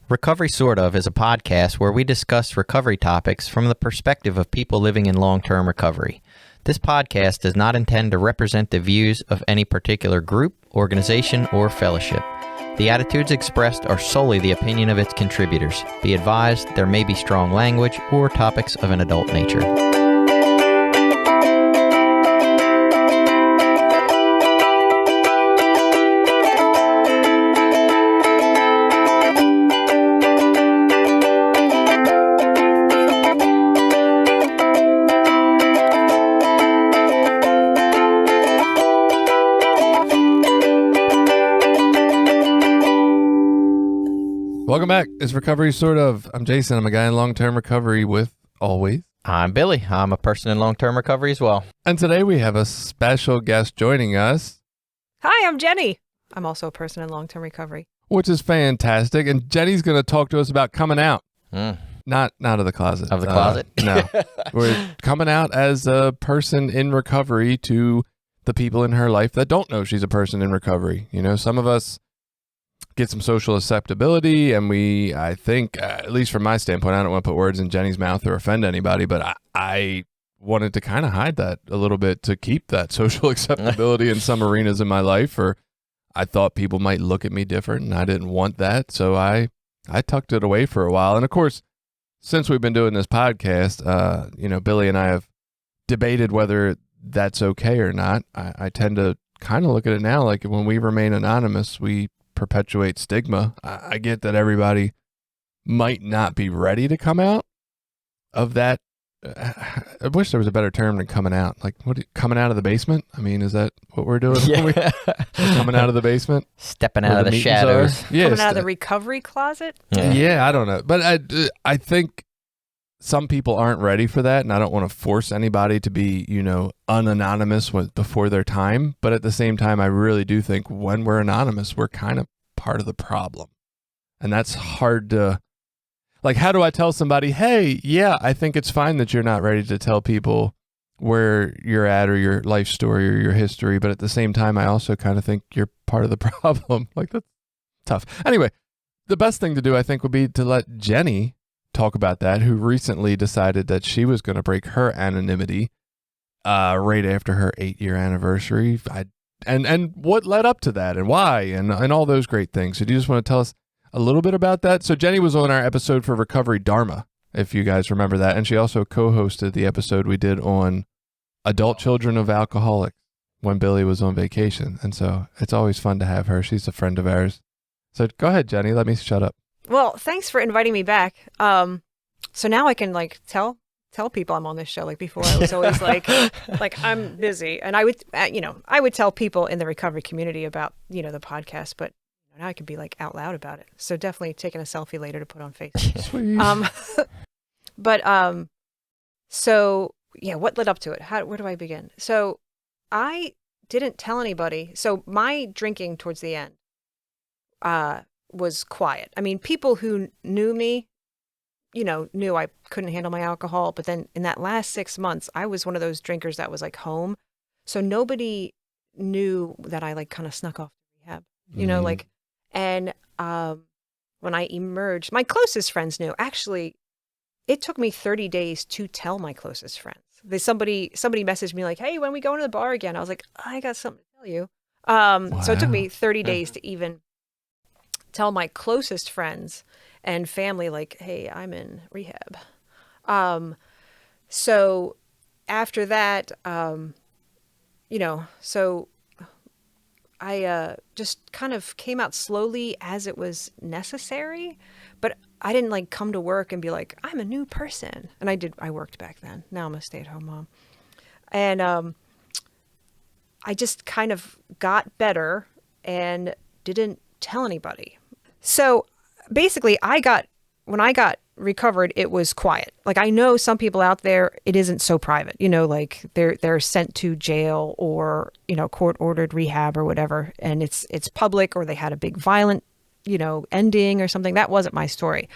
Recovery Sort Of is a podcast where we discuss recovery topics from the perspective of people living in long-term recovery. This podcast does not intend to represent the views of any particular group, organization, or fellowship. The attitudes expressed are solely the opinion of its contributors. Be advised, there may be strong language or topics of an adult nature. Welcome back. It's Recovery Sort Of. I'm Jason. I'm a guy in long-term recovery with always. I'm Billy. I'm a person in long-term recovery as well. And today we have a special guest joining us. Hi, I'm Jenny. I'm also a person in long-term recovery. Which is fantastic. And Jenny's going to talk to us about coming out. Not of the closet. Of the closet? No. We're coming out as a person in recovery to the people in her life that don't know she's a person in recovery. You know, some of us get some social acceptability, and I think, at least from my standpoint, I don't want to put words in Jenny's mouth or offend anybody, but I wanted to kind of hide that a little bit to keep that social acceptability in some arenas in my life, or I thought people might look at me different, and I didn't want that, so I tucked it away for a while. And of course, since we've been doing this podcast, Billy and I have debated whether that's okay or not. I tend to kind of look at it now like when we remain anonymous, we perpetuate stigma. I get that everybody might not be ready to come out of that. I wish there was a better term than coming out. Like, coming out of the basement? I mean, is that what we're doing? Yeah. Coming out of the basement? Stepping out of the shadows. Yeah, Coming out of the recovery closet? Yeah, I don't know. But I think some people aren't ready for that, and I don't want to force anybody to be, unanonymous before their time. But at the same time, I really do think when we're anonymous, we're kind of part of the problem. And that's hard to, like, how do I tell somebody, hey, yeah, I think it's fine that you're not ready to tell people where you're at or your life story or your history. But at the same time, I also kind of think you're part of the problem. Like, that's tough. Anyway, the best thing to do, I think, would be to let Jenny talk about that, who recently decided that she was going to break her anonymity right after her 8-year anniversary. And what led up to that and why and all those great things. So do you just want to tell us a little bit about that? So Jenny was on our episode for Recovery Dharma, if you guys remember that. And she also co-hosted the episode we did on adult children of alcoholics when Billy was on vacation. And so it's always fun to have her. She's a friend of ours. So go ahead, Jenny. Let me shut up. Well, thanks for inviting me back. So now I can tell people I'm on this show. Like before, I was always like I'm busy, and I would tell people in the recovery community about the podcast, but now I can be out loud about it. So definitely taking a selfie later to put on Facebook. Sweet. So yeah, what led up to it? Where do I begin? So I didn't tell anybody. So my drinking towards the end, was quiet. I mean, people who knew me, knew I couldn't handle my alcohol. But then in that last 6 months, I was one of those drinkers that was home. So nobody knew that I kind of snuck off to rehab, and when I emerged, my closest friends knew. Actually, it took me 30 days to tell my closest friends. Somebody messaged me hey, when we go to the bar again? I was like, I got something to tell you. Wow. So it took me 30 days to even tell my closest friends and family, hey, I'm in rehab. So after that, so I just kind of came out slowly as it was necessary, but I didn't come to work and be I'm a new person. And I worked back then. Now I'm a stay-at-home mom. And I just kind of got better and didn't tell anybody. So basically when I got recovered, it was quiet. I know some people out there, it isn't so private, they're sent to jail or, court ordered rehab or whatever. And it's public, or they had a big violent, ending or something. That wasn't my story.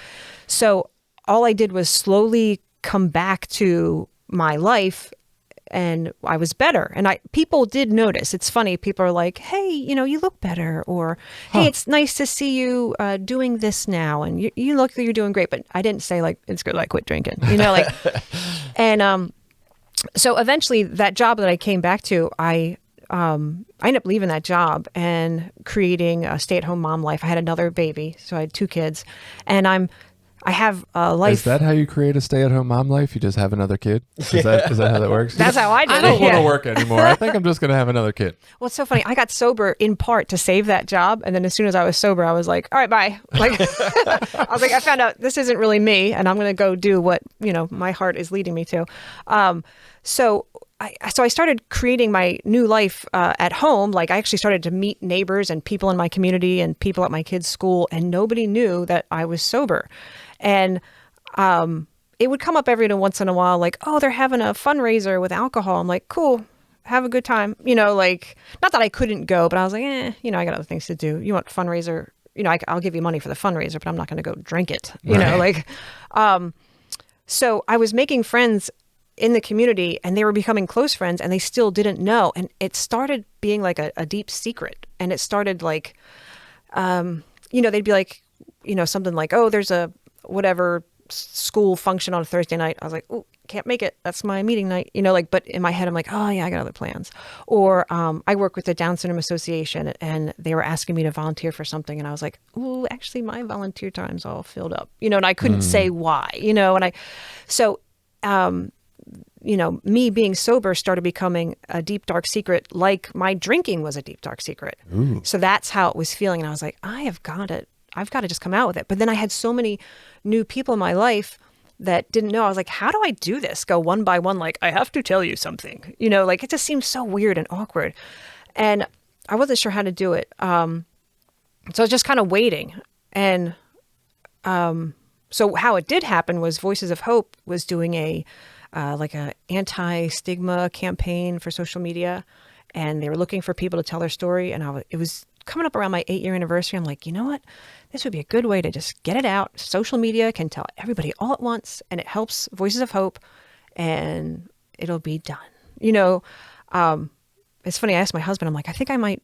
So all I did was slowly come back to my life and I was better. And people did notice. It's funny. People are like, hey, you look better, or hey, it's nice to see you doing this now, and you look like you're doing great. But I didn't say like, it's good I quit drinking, like, and so eventually that job that I came back to, I ended up leaving that job and creating a stay-at-home mom life. I had another baby, so I had 2 kids, and I have a life. Is that how you create a stay-at-home mom life? You just have another kid? Is that how that works? That's how I did it. I don't want to work anymore. I think I'm just going to have another kid. Well, it's so funny. I got sober in part to save that job. And then as soon as I was sober, I was like, all right, bye. Like, I was like, I found out this isn't really me, and I'm going to go do what, my heart is leading me to. So I started creating my new life at home. Like, I actually started to meet neighbors and people in my community and people at my kids' school, and nobody knew that I was sober. And it would come up every once in a while, like, oh, they're having a fundraiser with alcohol. I'm like, cool, have a good time. Like, not that I couldn't go, but I was like, I got other things to do. You want fundraiser? I'll give you money for the fundraiser, but I'm not going to go drink it. So I was making friends in the community, and they were becoming close friends, and they still didn't know. And it started being like a deep secret. And it started like, they'd be like, something like, oh, there's a whatever school function on a Thursday night. I was like, oh, can't make it. That's my meeting night. But in my head, I'm like, oh yeah, I got other plans. Or I work with the Down Syndrome Association, and they were asking me to volunteer for something. And I was like, oh, actually my volunteer time's all filled up, and I couldn't say why, me being sober started becoming a deep, dark secret, like my drinking was a deep, dark secret. Ooh. So that's how it was feeling. And I was like, I've got to just come out with it. But then I had so many new people in my life that didn't know. I was like, how do I do this? Go one by one, like, I have to tell you something. It just seemed so weird and awkward. And I wasn't sure how to do it. So I was just kind of waiting. And so how it did happen was Voices of Hope was doing a anti-stigma campaign for social media. And they were looking for people to tell their story. And it was coming up around my 8-year anniversary. I'm like, you know what? This would be a good way to just get it out. Social media can tell everybody all at once, and it helps Voices of Hope, and it'll be done. It's funny. I asked my husband, I'm like, I think I might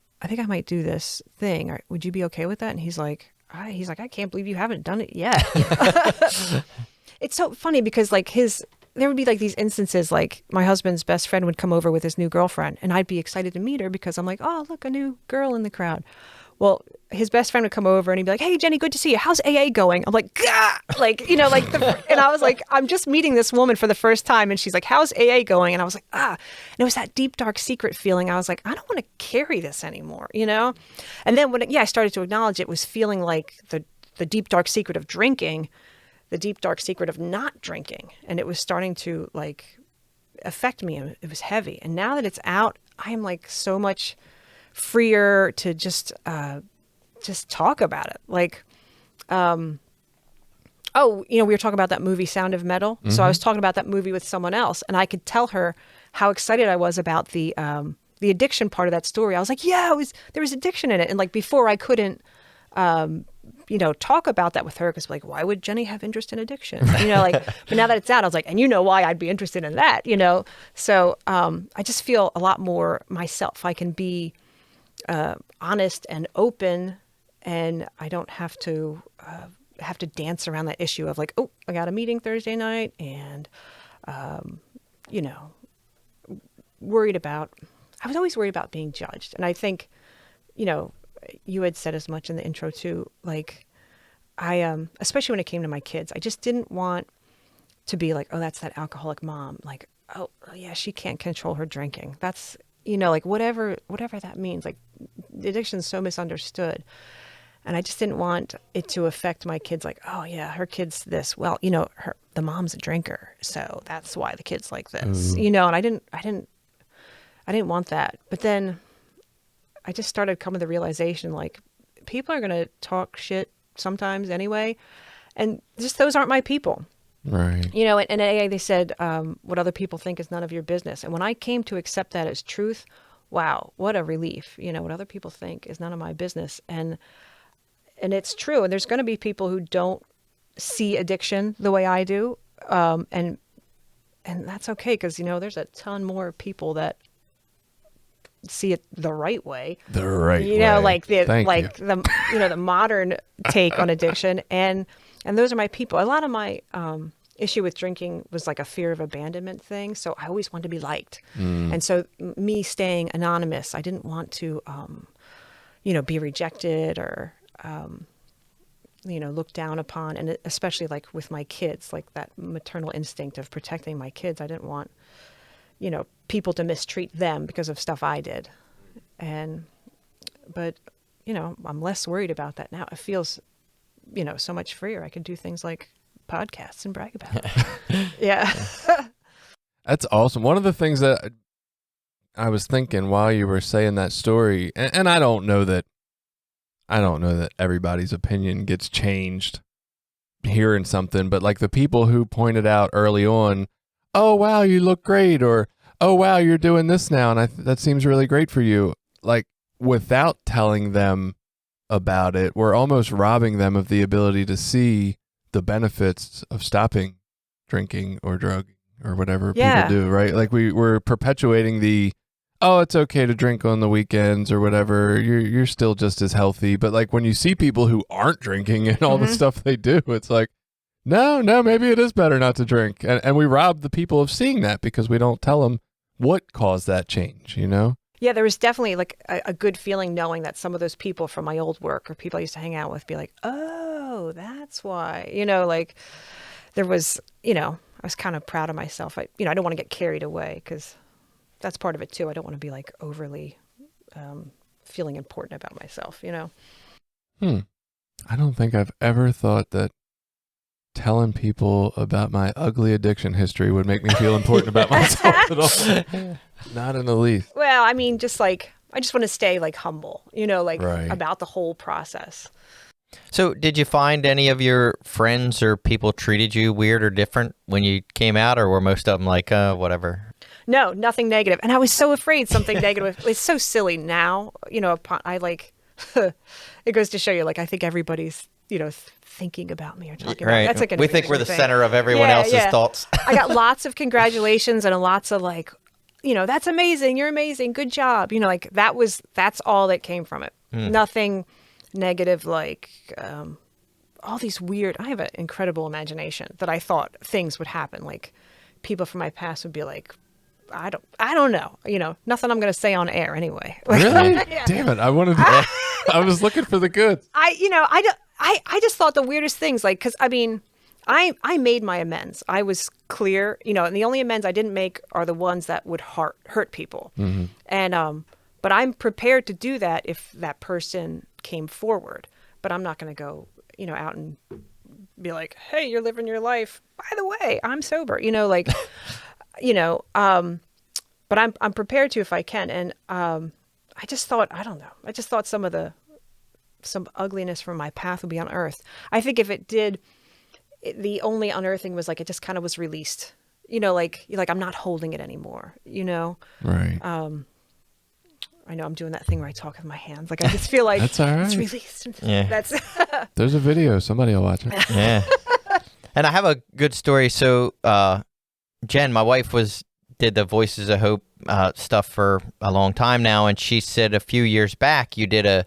do this thing. Would you be okay with that? And he's like, I can't believe you haven't done it yet. It's so funny because there would be like these instances, like my husband's best friend would come over with his new girlfriend, and I'd be excited to meet her because I'm like, oh, look, a new girl in the crowd. Well, his best friend would come over and he'd be like, hey, Jenny, good to see you. How's AA going? I'm like, gah! And I was like, I'm just meeting this woman for the first time. And she's like, how's AA going? And I was like, And it was that deep, dark secret feeling. I was like, I don't want to carry this anymore, And then I started to acknowledge it was feeling like the deep, dark secret of drinking, the deep, dark secret of not drinking. And it was starting to affect me. And it was heavy. And now that it's out, I am so much freer to just talk about it. We were talking about that movie Sound of Metal. Mm-hmm. So I was talking about that movie with someone else, and I could tell her how excited I was about the addiction part of that story. I was like, yeah, there was addiction in it. And before I couldn't talk about that with her because why would Jenny have interest in addiction? But now that it's out, I was like, and why I'd be interested in that, So I just feel a lot more myself. I can be honest and open, and I don't have to dance around that issue of oh, I got a meeting Thursday night, and I was always worried about being judged. And I think you had said as much in the intro too, I especially when it came to my kids, I just didn't want to be like, oh, that's that alcoholic mom, oh yeah, she can't control her drinking, that's whatever that means. Addiction is so misunderstood. And I just didn't want it to affect my kids. Oh yeah, her kid's this. Well, the mom's a drinker, so that's why the kid's like this. And I didn't want that. But then I just started coming to the realization, people are going to talk shit sometimes anyway. And just those aren't my people. Right. In AA, they said, what other people think is none of your business. And when I came to accept that as truth, wow, what a relief. What other people think is none of my business. And it's true. And there's going to be people who don't see addiction the way I do. And and that's okay, because there's a ton more people that see it the right way. The right way. Like the Thank like you. the modern take on addiction, and those are my people. A lot of my issue with drinking was like a fear of abandonment thing. So I always wanted to be liked, and so me staying anonymous, I didn't want to, be rejected or looked down upon, and especially like with my kids, like that maternal instinct of protecting my kids. I didn't want people to mistreat them because of stuff I did. But I'm less worried about that now. It feels, so much freer. I can do things like podcasts and brag about it. Yeah. That's awesome. One of the things that I was thinking while you were saying that story, and I don't know that everybody's opinion gets changed hearing something, but like the people who pointed out early on, oh, wow, you look great, or, oh, wow, you're doing this now, and that seems really great for you. Like, without telling them about it, we're almost robbing them of the ability to see the benefits of stopping drinking or drugging or whatever people do, right? Like, we're perpetuating the, oh, it's okay to drink on the weekends or whatever. You're still just as healthy. But, like, when you see people who aren't drinking and all the stuff they do, it's like, no, maybe it is better not to drink. And we rob the people of seeing that because we don't tell them what caused that change, Yeah, there was definitely like a good feeling knowing that some of those people from my old work or people I used to hang out with be like, oh, that's why, like there was, I was kind of proud of myself. I don't want to get carried away because that's part of it too. I don't want to be like overly feeling important about myself, I don't think I've ever thought that telling people about my ugly addiction history would make me feel important about myself at all. Not in the least. Well, I mean, just like, I just want to stay like humble, Right. about the whole process. So did you find any of your friends or people treated you weird or different when you came out, or were most of them like, whatever? No, nothing negative. And I was so afraid something negative. It's so silly now, I like, it goes to show you, like, I think everybody's, thinking about me or talking about me. That's like an we think we're the thing. center of everyone else's thoughts. I got lots of congratulations and lots of like, that's amazing. You're amazing. Good job. Like that's all that came from it. Nothing negative, like all these weird, I have an incredible imagination that I thought things would happen. Like people from my past would be like, I don't know, nothing I'm going to say on air anyway. Really? Yeah. Damn it. I was looking for the good. I just thought the weirdest things, like, because I mean, I made my amends. I was clear, and the only amends I didn't make are the ones that would hurt people. Mm-hmm. And but I'm prepared to do that if that person came forward. But I'm not going to go, out and be like, hey, you're living your life. By the way, I'm sober. Like, but I'm prepared to if I can. And I just thought, I don't know. I just thought some ugliness from my path would be unearthed. I think if it did, the only unearthing was like, it just kind of was released, like I'm not holding it anymore, Right. I know I'm doing that thing where I talk with my hands. Like, I just feel like That's all right. it's released. Yeah. There's a video. Somebody will watch it. Yeah. And I have a good story. So, Jen, my wife, did the Voices of Hope stuff for a long time now, and she said a few years back you did a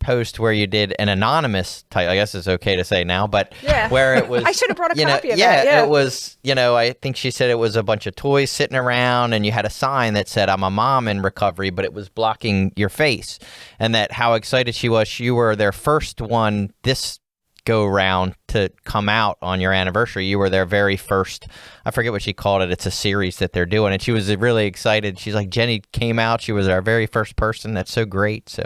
post where you did an anonymous type, I guess it's okay to say now, but where it was, I should have brought a copy of that. Yeah, it was, I think she said it was a bunch of toys sitting around, and you had a sign that said, I'm a mom in recovery, but it was blocking your face, and that how excited she was. You were their first one this go round to come out on your anniversary. You were their very first, I forget what she called it. It's a series that they're doing. And she was really excited. She's like, Jenny came out. She was our very first person. That's so great. So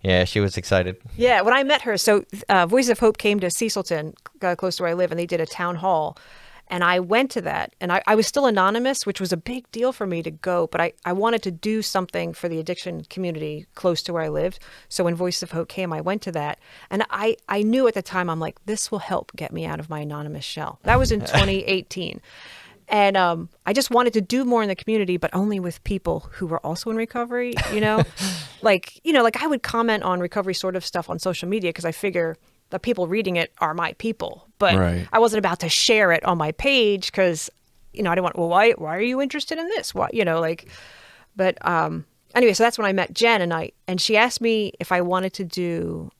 yeah, she was excited. Yeah. When I met her, so Voices of Hope came to Cecilton, close to where I live, and they did a town hall. And I went to that, and I was still anonymous, which was a big deal for me to go, but I wanted to do something for the addiction community close to where I lived. So when Voices of Hope came, I went to that. And I knew at the time, I'm like, this will help get me out of my anonymous shell. That was in 2018. And I just wanted to do more in the community, but only with people who were also in recovery, like I would comment on recovery sort of stuff on social media because I figure the people reading it are my people, but Right. I wasn't about to share it on my page because I didn't want, well, why are you interested in this? Why, but anyway, so that's when I met Jen, and she asked me if I wanted to do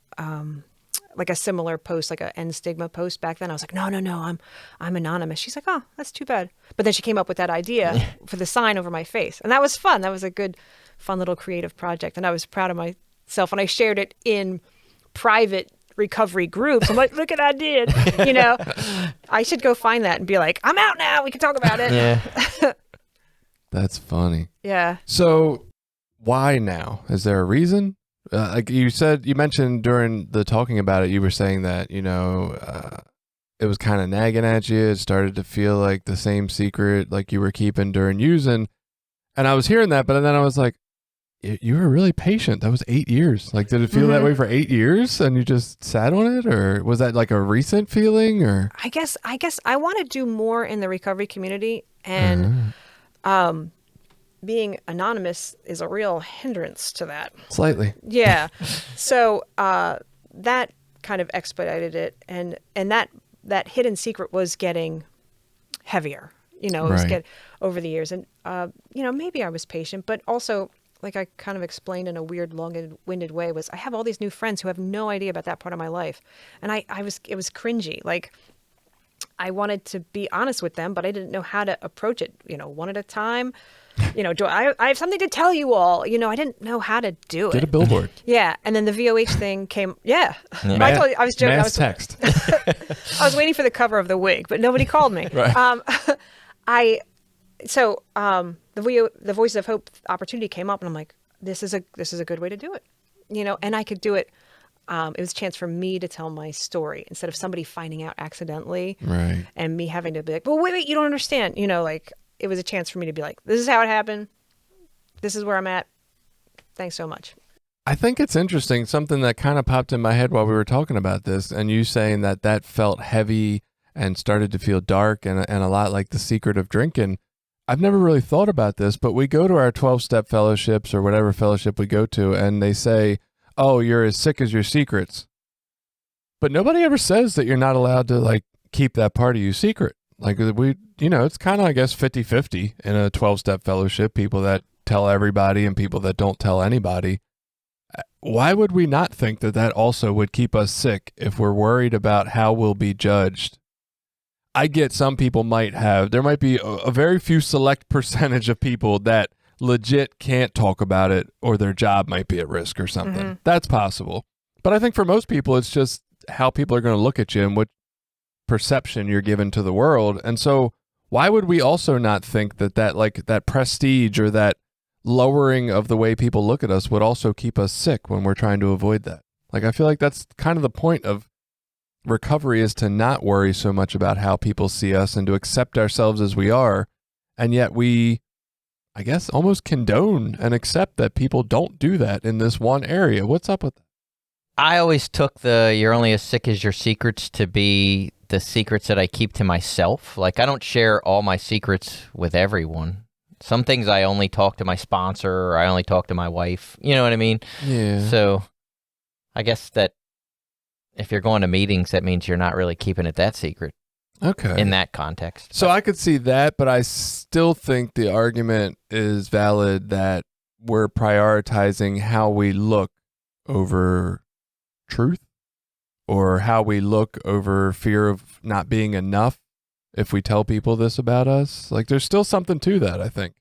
like a similar post, like a end Stigma post back then. I was like, no, I'm anonymous. She's like, oh, that's too bad. But then she came up with that idea for the sign over my face. And that was fun. That was a good, fun little creative project. And I was proud of myself. And I shared it in private recovery groups. I'm like, look what I did. I should go find that and be like, I'm out now. We can talk about it. Yeah. That's funny. Yeah. So why now? Is there a reason? Like you mentioned during the talking about it, you were saying that, it was kind of nagging at you. It started to feel like the same secret like you were keeping during using. And I was hearing that, but then I was like, you were really patient. That was 8 years. Like, did it feel that way for 8 years and you just sat on it? Or was that like a recent feeling? Or I guess I want to do more in the recovery community, and being anonymous is a real hindrance to that. Slightly. Yeah. So that kind of expedited it, and that hidden secret was getting heavier. It was over the years, and maybe I was patient, but also, like I kind of explained in a weird, long-winded way, was I have all these new friends who have no idea about that part of my life, and it was cringy. Like, I wanted to be honest with them, but I didn't know how to approach it. One at a time. I have something to tell you all. I didn't know how to do it. Get a billboard. Yeah, and then the VOH thing came. Yeah, I told you, I was joking. Mass text. I was waiting for the cover of the wig, but nobody called me. Right. The Voices of Hope opportunity came up, and I'm like, this is a good way to do it. And I could do it. It was a chance for me to tell my story instead of somebody finding out accidentally, right? And me having to be like, well, wait, you don't understand. It was a chance for me to be like, this is how it happened. This is where I'm at. Thanks so much. I think it's interesting, something that kind of popped in my head while we were talking about this, and you saying that felt heavy and started to feel dark and a lot like the secret of drinking. I've never really thought about this, but we go to our 12-step fellowships or whatever fellowship we go to, and they say, oh, you're as sick as your secrets. But nobody ever says that you're not allowed to, like, keep that part of you secret. Like, it's kind of, I guess, 50-50 in a 12-step fellowship, people that tell everybody and people that don't tell anybody. Why would we not think that also would keep us sick if we're worried about how we'll be judged? I get some people there might be a very few select percentage of people that legit can't talk about it, or their job might be at risk or something. Mm-hmm. That's possible. But I think for most people, it's just how people are going to look at you and what perception you're given to the world. And so why would we also not think that prestige or that lowering of the way people look at us would also keep us sick when we're trying to avoid that? Like, I feel like that's kind of the point of recovery, is to not worry so much about how people see us and to accept ourselves as we are. And yet we, I guess, almost condone and accept that people don't do that in this one area. What's up with that? I always took you're only as sick as your secrets to be the secrets that I keep to myself. Like, I don't share all my secrets with everyone. Some things I only talk to my sponsor, or I only talk to my wife. You know what I mean? Yeah. So I guess that if you're going to meetings, that means you're not really keeping it that secret. Okay. In that context. So I could see that, but I still think the argument is valid that we're prioritizing how we look over truth, or how we look over fear of not being enough if we tell people this about us. Like, there's still something to that, I think.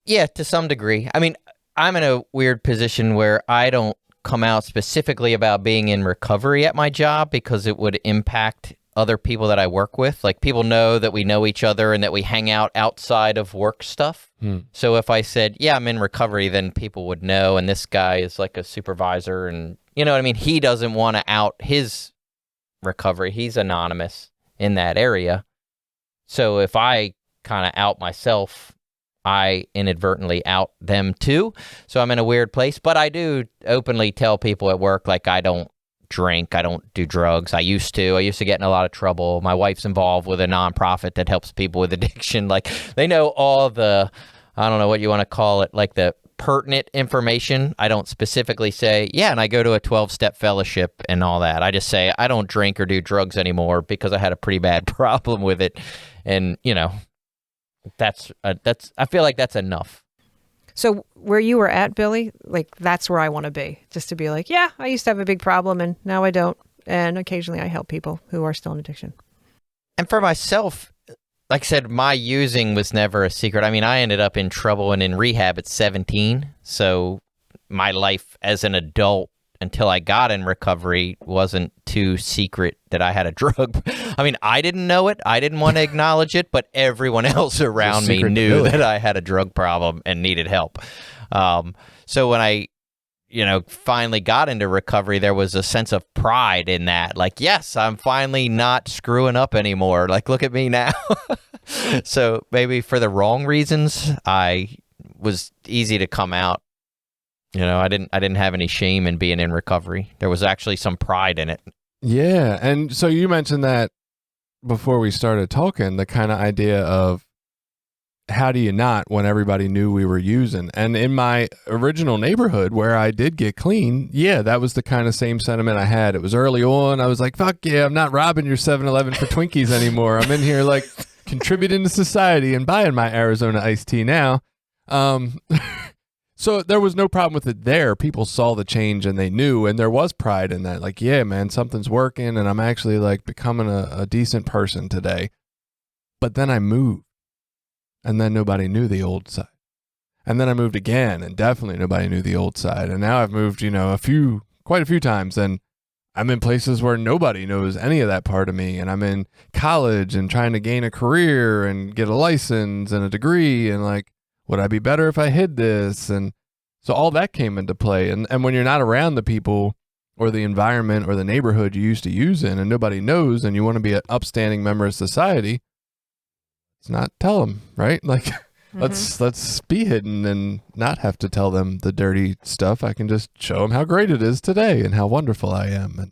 Yeah, to some degree. I mean, I'm in a weird position where I don't come out specifically about being in recovery at my job because it would impact other people that I work with. Like, people know that we know each other and that we hang out outside of work stuff. So if I said, yeah, I'm in recovery, then people would know, and this guy is like a supervisor, and you know what I mean? He doesn't want to out his recovery. He's anonymous in that area. So if I kind of out myself, I inadvertently out them too. So I'm in a weird place, but I do openly tell people at work, like, I don't drink, I don't do drugs. I used to get in a lot of trouble. My wife's involved with a nonprofit that helps people with addiction. Like, they know all the, I don't know what you want to call it, like the pertinent information. I don't specifically say, yeah, and I go to a 12-step fellowship and all that. I just say, I don't drink or do drugs anymore because I had a pretty bad problem with it. And, I feel like that's enough. So where you were at, Billy, like that's where I want to be. Just to be like, yeah, I used to have a big problem and now I don't. And occasionally I help people who are still in addiction. And for myself, like I said, my using was never a secret. I mean, I ended up in trouble and in rehab at 17. So my life as an adult until I got in recovery wasn't too secret that I had a drug. I mean, I didn't know it. I didn't want to acknowledge it, but everyone else around me knew that I had a drug problem and needed help. So when I finally got into recovery, there was a sense of pride in that. Like, yes, I'm finally not screwing up anymore. Like, look at me now. So maybe for the wrong reasons, I was easy to come out. I didn't have any shame in being in recovery. There was actually some pride in it. Yeah. And so you mentioned that before we started talking, the kind of idea of how do you not when everybody knew we were using? And in my original neighborhood where I did get clean, yeah, that was the kind of same sentiment I had. It was early on. I was like, fuck yeah, I'm not robbing your 7-Eleven for Twinkies anymore. I'm in here like contributing to society and buying my Arizona iced tea now. So there was no problem with it there. People saw the change and they knew, and there was pride in that. Like, yeah, man, something's working and I'm actually like becoming a decent person today. But then I moved. And then nobody knew the old side. And then I moved again, and definitely nobody knew the old side. And now I've moved, quite a few times, and I'm in places where nobody knows any of that part of me. And I'm in college and trying to gain a career and get a license and a degree. And like, would I be better if I hid this? And so all that came into play. And when you're not around the people or the environment or the neighborhood you used to use in, and nobody knows, and you want to be an upstanding member of society, let's not tell them, right? Like, let's be hidden and not have to tell them the dirty stuff. I can just show them how great it is today and how wonderful I am.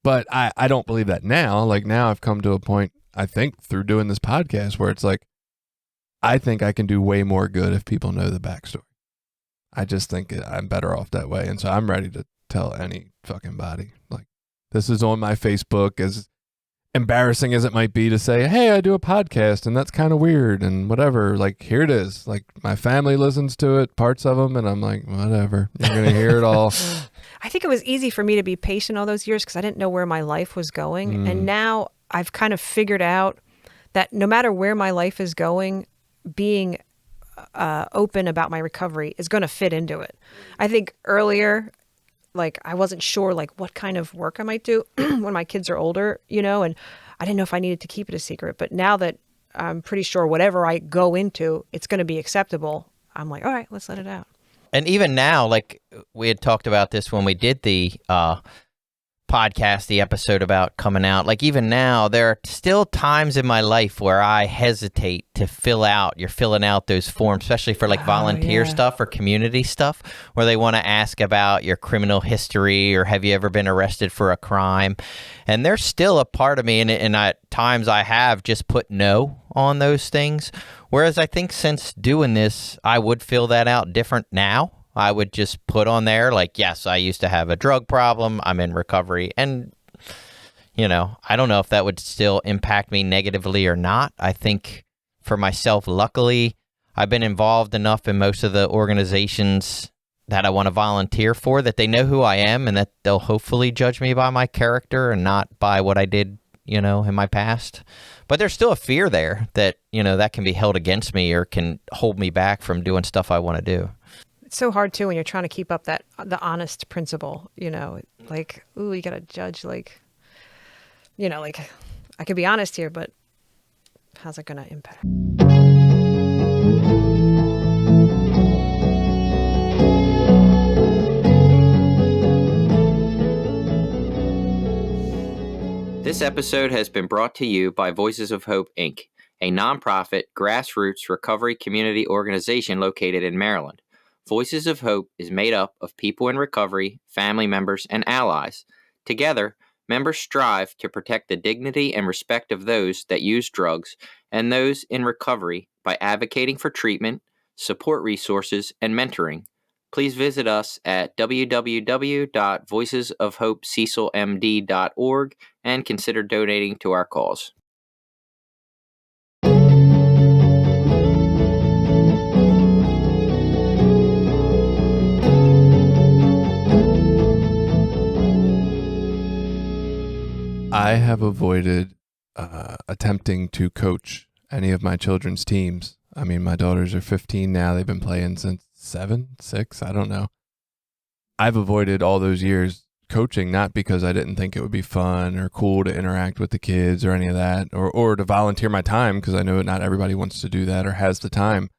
But I don't believe that now. Like now I've come to a point, I think through doing this podcast, where it's like, I think I can do way more good if people know the backstory. I just think I'm better off that way. And so I'm ready to tell any fucking body. Like, this is on my Facebook, as embarrassing as it might be to say, hey, I do a podcast and that's kind of weird and whatever. Like, here it is. Like, my family listens to it, parts of them, and I'm like, whatever. You're going to hear it all. I think it was easy for me to be patient all those years because I didn't know where my life was going. And now I've kind of figured out that no matter where my life is going, being open about my recovery is going to fit into it. I think earlier, like, I wasn't sure, like, what kind of work I might do when my kids are older, and I didn't know if I needed to keep it a secret. But now that I'm pretty sure whatever I go into, it's going to be acceptable, I'm like, all right, let's let it out. And even now, like, we had talked about this when we did the podcast, the episode about coming out. Like, even now, there are still times in my life where I hesitate to you're filling out those forms, especially for like volunteer stuff or community stuff, where they want to ask about your criminal history or have you ever been arrested for a crime. And there's still a part of me, and at times I have just put no on those things. Whereas I think since doing this, I would fill that out different now. I would just put on there, like, yes, I used to have a drug problem. I'm in recovery. And, I don't know if that would still impact me negatively or not. I think for myself, luckily, I've been involved enough in most of the organizations that I want to volunteer for that they know who I am and that they'll hopefully judge me by my character and not by what I did, in my past. But there's still a fear there that, that can be held against me or can hold me back from doing stuff I want to do. It's so hard too when you're trying to keep up the honest principle, like, ooh, you gotta judge, like, like, I could be honest here, but how's it gonna impact? This episode has been brought to you by Voices of Hope, Inc., a nonprofit grassroots recovery community organization located in Maryland. Voices of Hope is made up of people in recovery, family members, and allies. Together, members strive to protect the dignity and respect of those that use drugs and those in recovery by advocating for treatment, support resources, and mentoring. Please visit us at www.voicesofhopececilmd.org and consider donating to our cause. I have avoided attempting to coach any of my children's teams. I mean, my daughters are 15 now. They've been playing since 7, 6, I don't know. I've avoided all those years coaching, not because I didn't think it would be fun or cool to interact with the kids or any of that, or to volunteer my time, because I know not everybody wants to do that or has the time.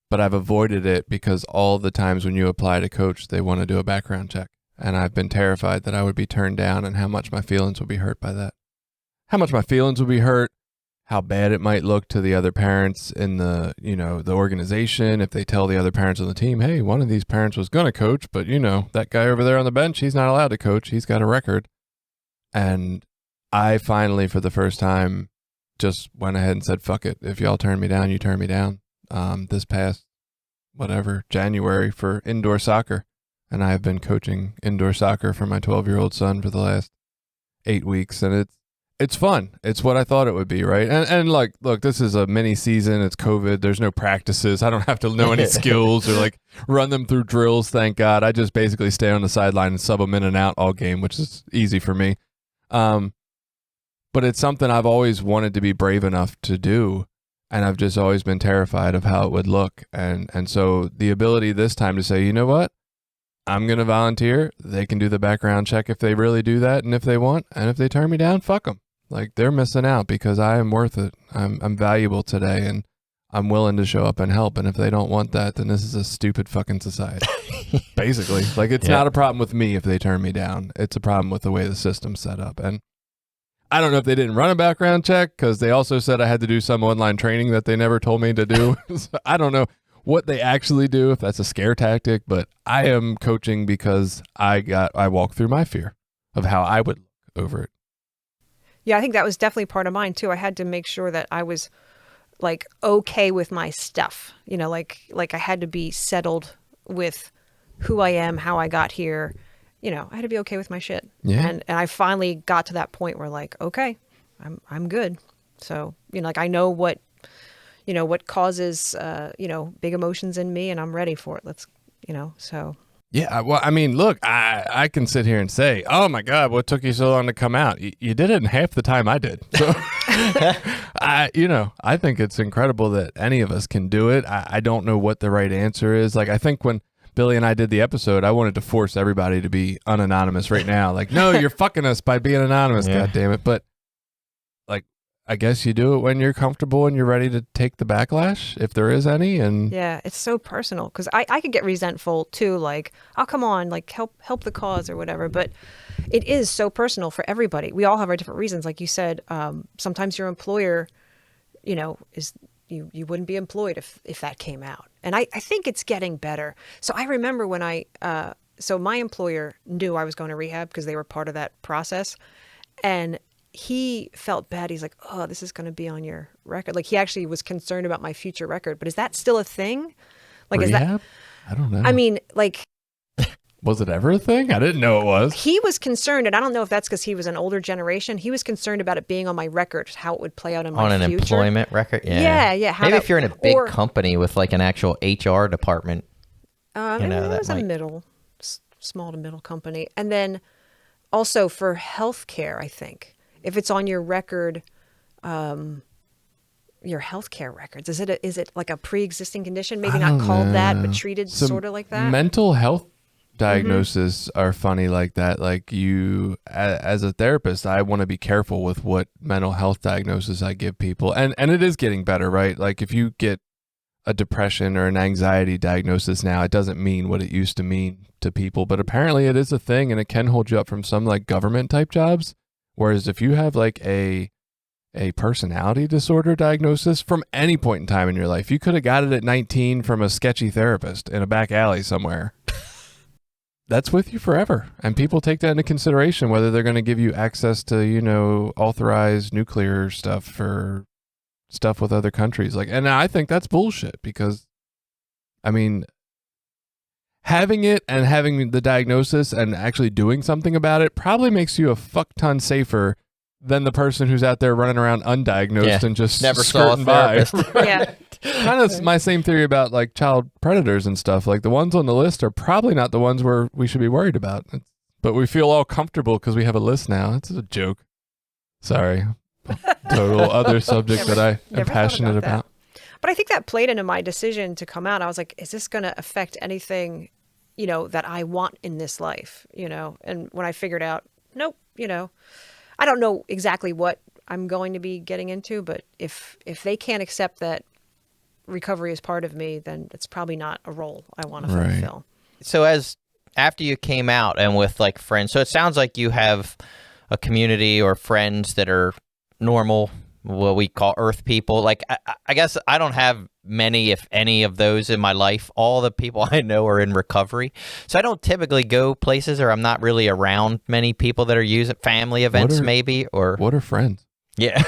But I've avoided it because all the times when you apply to coach, they want to do a background check. And I've been terrified that I would be turned down and how much my feelings would be hurt by that. How much my feelings would be hurt, how bad it might look to the other parents in the, the organization if they tell the other parents on the team, hey, one of these parents was going to coach, but that guy over there on the bench, he's not allowed to coach. He's got a record. And I finally, for the first time, just went ahead and said, fuck it. If y'all turn me down, you turn me down. This past, January for indoor soccer. And I have been coaching indoor soccer for my 12-year-old son for the last 8 weeks. And it's fun. It's what I thought it would be, right? And look, this is a mini season. It's COVID. There's no practices. I don't have to know any skills or run them through drills, thank God. I just basically stay on the sideline and sub them in and out all game, which is easy for me. But it's something I've always wanted to be brave enough to do. And I've just always been terrified of how it would look. And so the ability this time to say, you know what? I'm going to volunteer. They can do the background check if they really do that and if they want. And if they turn me down, fuck them. They're missing out because I am worth it. I'm valuable today and I'm willing to show up and help. And if they don't want that, then this is a stupid fucking society. Basically. It's not a problem with me if they turn me down. It's a problem with the way the system's set up. And I don't know if they didn't run a background check because they also said I had to do some online training that they never told me to do. So I don't know what they actually do, if that's a scare tactic, but I am coaching because I walked through my fear of how I would look over it. Yeah, I think that was definitely part of mine too. I had to make sure that I was okay with my stuff. I had to be settled with who I am, how I got here. I had to be okay with my shit. Yeah. And I finally got to that point where okay, I'm good. So, I know what causes, big emotions in me and I'm ready for it. So. Yeah. Well, I mean, look, I can sit here and say, oh my God, what took you so long to come out? You did it in half the time I did. So, I think it's incredible that any of us can do it. I don't know what the right answer is. I think when Billy and I did the episode, I wanted to force everybody to be unanonymous right now. No, you're fucking us by being anonymous. Yeah. God damn it. But I guess you do it when you're comfortable and you're ready to take the backlash, if there is any. And yeah, it's so personal because I could get resentful too. Oh, come on, help the cause or whatever. But it is so personal for everybody. We all have our different reasons. Like you said, sometimes your employer, is you wouldn't be employed if that came out. And I think it's getting better. So I remember when so my employer knew I was going to rehab because they were part of that process. And he felt bad. He's like, oh, this is going to be on your record. He actually was concerned about my future record. But is that still a thing? Rehab? Is that? I don't know. I mean, was it ever a thing? I didn't know it was. He was concerned, and I don't know if that's because he was an older generation. He was concerned about it being on my record, how it would play out in my future. On an employment record? Yeah. Yeah. Maybe if you're in a big company with an actual HR department. It was a small to middle company. And then also for healthcare, I think. If it's on your record, your healthcare records, is it like a pre-existing condition? Maybe not called that, but treated sort of like that? Mental health diagnoses are funny like that. You, as a therapist, I want to be careful with what mental health diagnosis I give people. And it is getting better, right? If you get a depression or an anxiety diagnosis now, it doesn't mean what it used to mean to people. But apparently it is a thing and it can hold you up from some government type jobs. Whereas if you have a personality disorder diagnosis from any point in time in your life, you could have got it at 19 from a sketchy therapist in a back alley somewhere. That's with you forever. And people take that into consideration, whether they're going to give you access to, authorized nuclear stuff for stuff with other countries. And I think that's bullshit because, I mean, having it and having the diagnosis and actually doing something about it probably makes you a fuck ton safer than the person who's out there running around undiagnosed and just never saw a therapist. Yeah. Kind of my same theory about child predators and stuff. The ones on the list are probably not the ones where we should be worried about. But we feel all comfortable because we have a list now. It's a joke. Sorry. Total other subject that I am never thought passionate about that. about. But I think that played into my decision to come out. I was like, is this going to affect anything, that I want in this life, And when I figured out, nope, I don't know exactly what I'm going to be getting into, but if they can't accept that recovery is part of me, then it's probably not a role I want to fulfill. So after you came out and with like friends, so it sounds like you have a community or friends that are normal, what we call earth people. Like, I guess I don't have many, if any, of those in my life. All the people I know are in recovery. So I don't typically go places, or I'm not really around many people that are using family events, maybe, or what are friends? Yeah.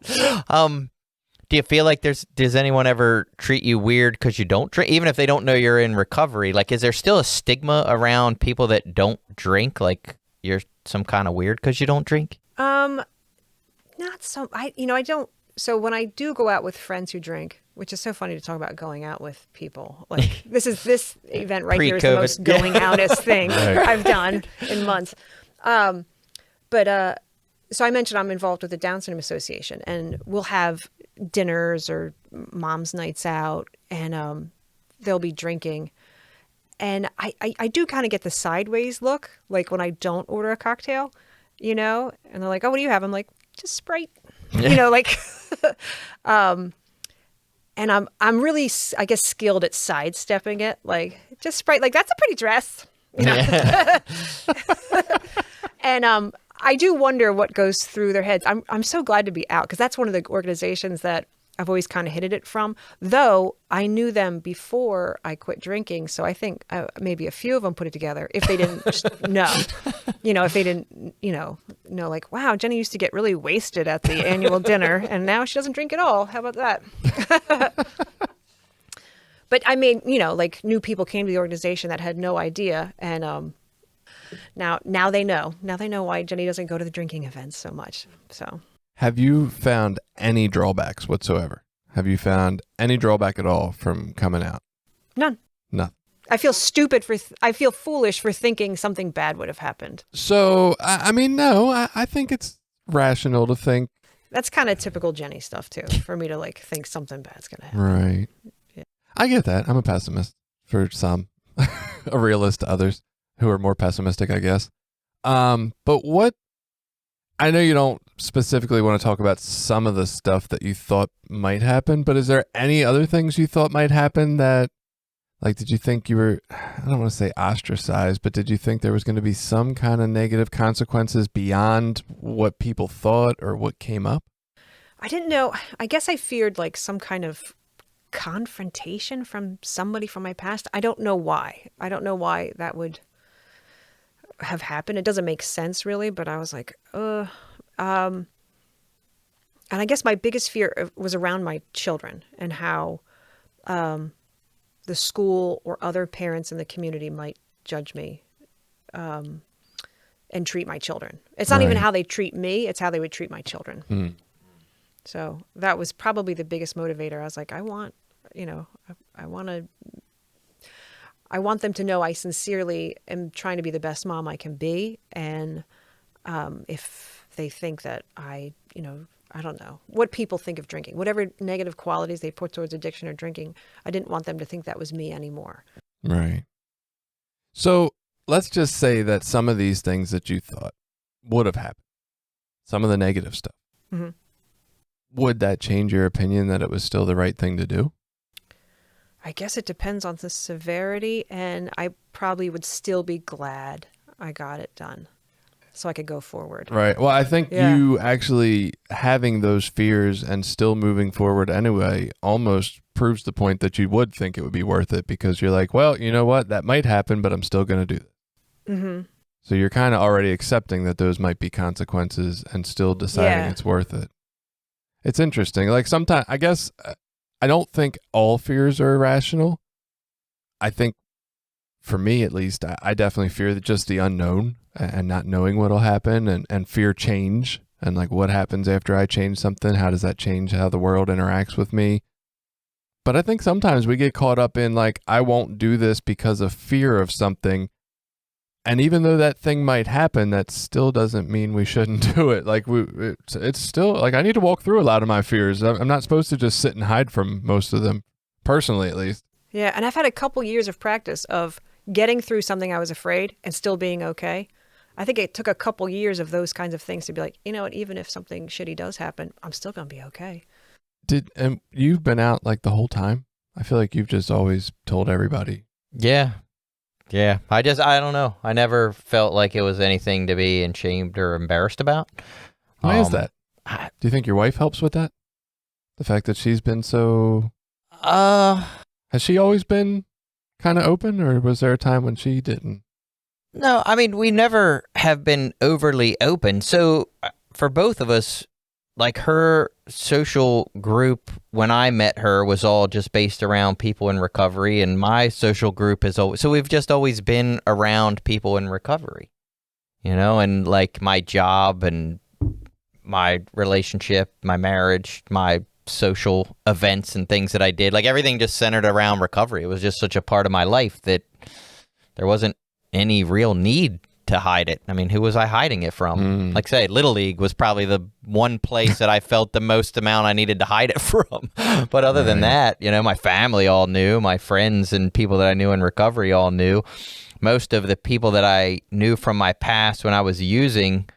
Do you feel like does anyone ever treat you weird because you don't drink, even if they don't know you're in recovery? Like, is there still a stigma around people that don't drink? Like, you're some kind of weird because you don't drink? Not so. I don't. So when I do go out with friends who drink, which is so funny to talk about going out with people, like this event right here is the most going outest thing I've done in months. So I mentioned I'm involved with the Down Syndrome Association, and we'll have dinners or mom's nights out, and they'll be drinking. And I do kind of get the sideways look, like when I don't order a cocktail, and they're like, "Oh, what do you have?" I'm like, "Just Sprite," like. And I'm really, I guess, skilled at sidestepping it, like just Sprite, like that's a pretty dress, And I do wonder what goes through their heads. I'm so glad to be out, because that's one of the organizations that I've always kind of hid it from, though I knew them before I quit drinking. So I think maybe a few of them put it together if they didn't know, if they didn't, know, like, wow, Jenny used to get really wasted at the annual dinner and now she doesn't drink at all. How about that? But I mean, like new people came to the organization that had no idea. And now they know. Now they know why Jenny doesn't go to the drinking events so much. So. Have you found any drawbacks whatsoever? Have you found any drawback at all from coming out? None. Nothing. I feel stupid I feel foolish for thinking something bad would have happened. So, I mean, no, I think it's rational to think. That's kind of typical Jenny stuff too, for me to like think something bad's going to happen. Right. Yeah. I get that. I'm a pessimist for some, a realist to others who are more pessimistic, I guess. But what, I know you don't specifically want to talk about some of the stuff that you thought might happen, but is there any other things you thought might happen that, like, did you think you were, I don't want to say ostracized, but did you think there was going to be some kind of negative consequences beyond what people thought or what came up? I didn't know. I guess I feared like some kind of confrontation from somebody from my past. I don't know why. I don't know why that would have happened. It doesn't make sense really, but I was like, and I guess my biggest fear was around my children and how the school or other parents in the community might judge me and treat my children. It's not even how they treat me, it's how they would treat my children. Mm. So that was probably the biggest motivator. I was like, I want them to know I sincerely am trying to be the best mom I can be. And if they think that I don't know what people think of drinking, whatever negative qualities they put towards addiction or drinking, I didn't want them to think that was me anymore. Right. So let's just say that some of these things that you thought would have happened, some of the negative stuff, mm-hmm. Would that change your opinion that it was still the right thing to do? I guess it depends on the severity, and I probably would still be glad I got it done so I could go forward. Right. Well, I think you actually having those fears and still moving forward anyway almost proves the point that you would think it would be worth it, because you're like, well, you know what? That might happen, but I'm still going to do it. Mm-hmm. So you're kind of already accepting that those might be consequences and still deciding it's worth it. It's interesting. Like sometimes, I guess, I don't think all fears are irrational. I think, for me at least, I definitely fear just the unknown and not knowing what'll happen, and fear change and like what happens after I change something. How does that change how the world interacts with me? But I think sometimes we get caught up in like, I won't do this because of fear of something. And even though that thing might happen, that still doesn't mean we shouldn't do it. Like it's still like I need to walk through a lot of my fears. I'm not supposed to just sit and hide from most of them, personally at least. Yeah, and I've had a couple years of practice of getting through something I was afraid and still being okay. I think it took a couple years of those kinds of things to be like, you know what, even if something shitty does happen, I'm still going to be okay. And you've been out like the whole time? I feel like you've just always told everybody. Yeah. Yeah. I don't know. I never felt like it was anything to be ashamed or embarrassed about. Why is that? Do you think your wife helps with that? The fact that she's been so... Has she always been kind of open, or was there a time when she didn't? No, I mean, we never have been overly open. So for both of us, like her social group when I met her was all just based around people in recovery, and my social group is always, so we've just always been around people in recovery, you know, and like my job and my relationship, my marriage, my social events and things that I did, like everything just centered around recovery. It was just such a part of my life that there wasn't any real need to hide it. I mean, who was I hiding it from? Like say, Little League was probably the one place that I felt the most amount I needed to hide it from. But other than that, you know, my family all knew, my friends and people that I knew in recovery all knew. Most of the people that I knew from my past when I was using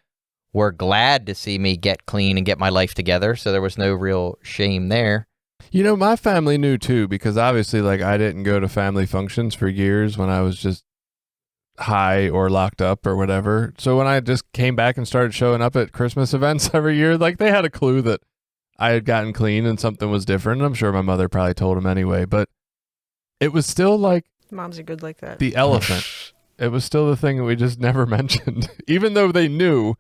were glad to see me get clean and get my life together. So there was no real shame there. You know, my family knew too, because obviously like I didn't go to family functions for years when I was just high or locked up or whatever. So when I just came back and started showing up at Christmas events every year, like they had a clue that I had gotten clean and something was different. And I'm sure my mother probably told them anyway, but it was still like Moms are good like that. the elephant. It was still the thing that we just never mentioned. Even though they knew,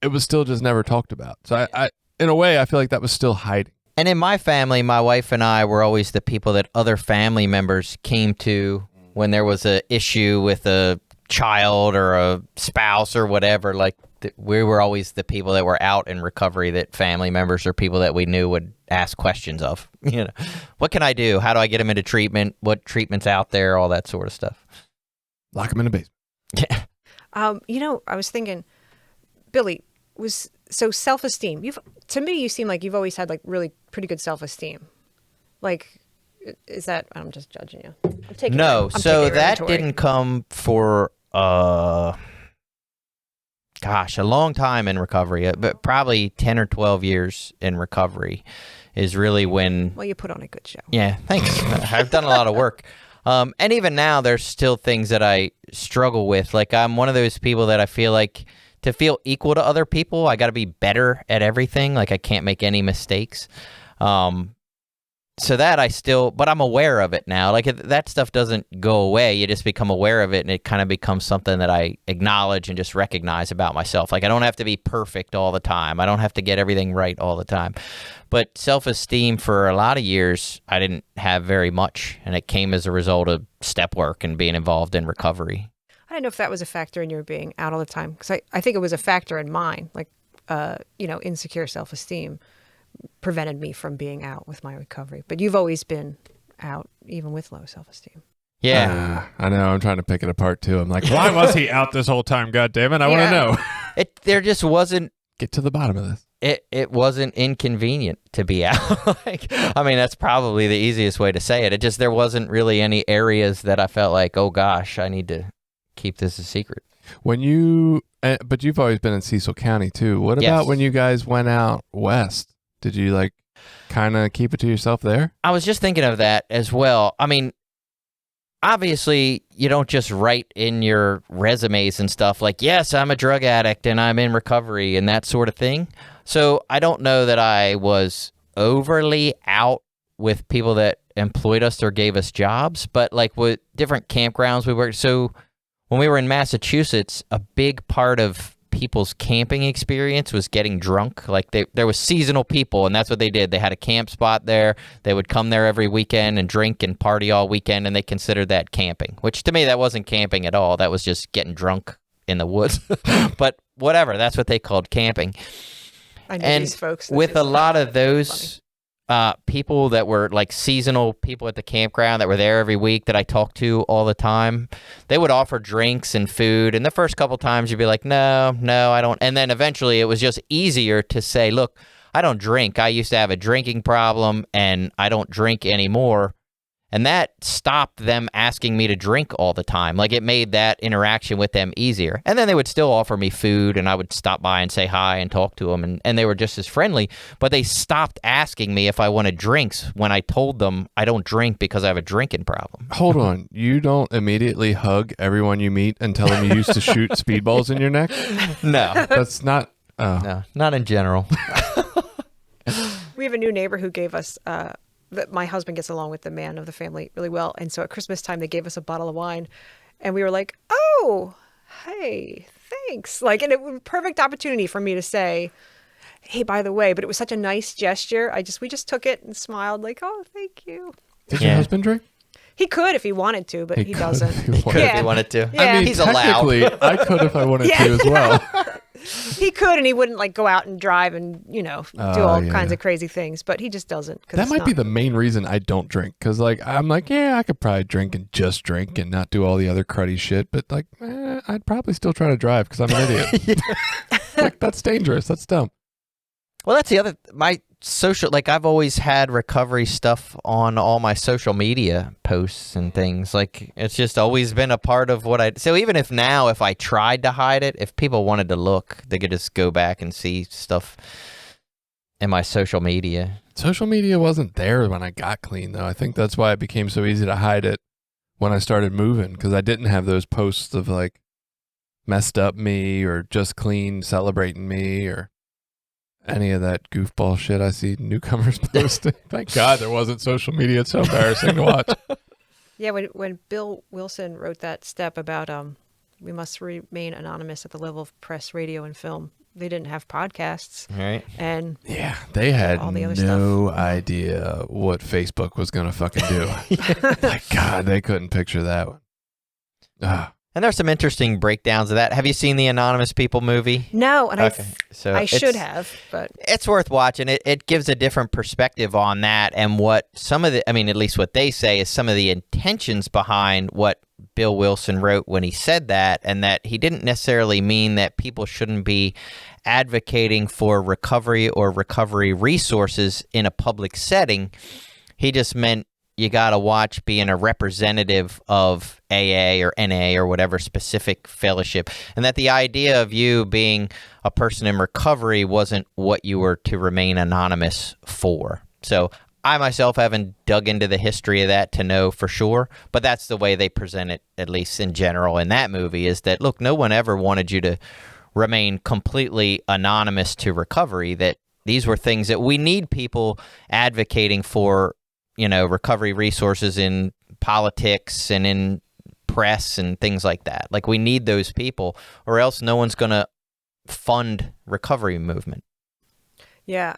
it was still just never talked about. So I in a way, I feel like that was still hiding. And in my family, my wife and I were always the people that other family members came to when there was an issue with a child or a spouse or whatever. Like we were always the people that were out in recovery that family members or people that we knew would ask questions of. You know, what can I do? How do I get them into treatment? What treatment's out there? All that sort of stuff. Lock them in a basement. Yeah. You know, I was thinking, Billy, was so self-esteem. To me, you seem like you've always had like really pretty good self-esteem. Like, is that? I'm just judging you. I'm taking no, I'm so taking that inventory. didn't come for a long time in recovery, but probably 10 or 12 years in recovery is really when. Well, you put on a good show. Yeah, thanks. I've done a lot of work. And even now, there's still things that I struggle with. Like I'm one of those people that I feel like to feel equal to other people, I got to be better at everything. Like I can't make any mistakes. So that but I'm aware of it now. Like that stuff doesn't go away. You just become aware of it, and it kind of becomes something that I acknowledge and just recognize about myself. Like I don't have to be perfect all the time. I don't have to get everything right all the time. But self-esteem for a lot of years, I didn't have very much, and it came as a result of step work and being involved in recovery. I don't know if that was a factor in your being out all the time, because I think it was a factor in mine. Like, insecure self-esteem prevented me from being out with my recovery. But you've always been out, even with low self-esteem. Yeah. I know. I'm trying to pick it apart too. I'm like, why was he out this whole time? God damn it. I want to know. There just wasn't. Get to the bottom of this. It wasn't inconvenient to be out. Like, I mean, that's probably the easiest way to say it. There wasn't really any areas that I felt like, oh gosh, I need to keep this a secret. But you've always been in Cecil County too. What about when you guys went out west? Did you like kind of keep it to yourself there? I was just thinking of that as well. I mean, obviously you don't just write in your resumes and stuff like, yes, I'm a drug addict and I'm in recovery and that sort of thing. So I don't know that I was overly out with people that employed us or gave us jobs, but like with different campgrounds we worked. So when we were in Massachusetts, a big part of people's camping experience was getting drunk. Like there was seasonal people, and that's what they did. They had a camp spot there. They would come there every weekend and drink and party all weekend, and they considered that camping, which to me, that wasn't camping at all. That was just getting drunk in the woods. But whatever, that's what they called camping. I know and these folks. With a lot of those people that were like seasonal people at the campground that were there every week that I talked to all the time. They would offer drinks and food, and the first couple times you'd be like, no, I don't. And then eventually it was just easier to say, look, I don't drink. I used to have a drinking problem, and I don't drink anymore. And that stopped them asking me to drink all the time. Like, it made that interaction with them easier. And then they would still offer me food, and I would stop by and say hi and talk to them, and they were just as friendly. But they stopped asking me if I wanted drinks when I told them I don't drink because I have a drinking problem. Hold on. You don't immediately hug everyone you meet and tell them you used to shoot speedballs in your neck? No. That's not... Oh. No, not in general. We have a new neighbor who gave us... that my husband gets along with the man of the family really well. And so at Christmas time, they gave us a bottle of wine, and we were like, oh, hey, thanks. Like, and it was a perfect opportunity for me to say, hey, by the way, but it was such a nice gesture. We just took it and smiled like, oh, thank you. Did your husband drink? He could if he wanted to, but he doesn't. He could if he wanted to. Yeah. I mean, he's allowed. technically, I could if I wanted to as well. He could, and he wouldn't like go out and drive and, do all kinds of crazy things, but he just doesn't. That might be the main reason I don't drink. Because I'm like, yeah, I could probably drink and just drink and not do all the other cruddy shit. But I'd probably still try to drive because I'm an idiot. That's dangerous. That's dumb. Well, that's the other, my social, I've always had recovery stuff on all my social media posts and things. It's just always been a part of what so even if I tried to hide it, if people wanted to look, they could just go back and see stuff in my social media. Social media wasn't there when I got clean, though. I think that's why it became so easy to hide it when I started moving, because I didn't have those posts of messed up me or just clean celebrating me or any of that goofball shit I see newcomers posting. Thank God there wasn't social media. It's so embarrassing to watch. Yeah, when Bill Wilson wrote that step about we must remain anonymous at the level of press, radio, and film, they didn't have podcasts. Right. And yeah, they had all the other no stuff. idea what Facebook was going to fucking do. God, they couldn't picture that one. And there's some interesting breakdowns of that. Have you seen the Anonymous People movie? No, and So I should have, but it's worth watching. It gives a different perspective on that, and what at least what they say is some of the intentions behind what Bill Wilson wrote when he said that, and that he didn't necessarily mean that people shouldn't be advocating for recovery or recovery resources in a public setting. He just meant you got to watch being a representative of AA or NA or whatever specific fellowship, and that the idea of you being a person in recovery wasn't what you were to remain anonymous for. So I myself haven't dug into the history of that to know for sure, but that's the way they present it, at least in general in that movie, is that, look, no one ever wanted you to remain completely anonymous to recovery, that these were things that we need people advocating for, recovery resources in politics and in press and things like that. We need those people, or else no one's going to fund recovery movement. yeah,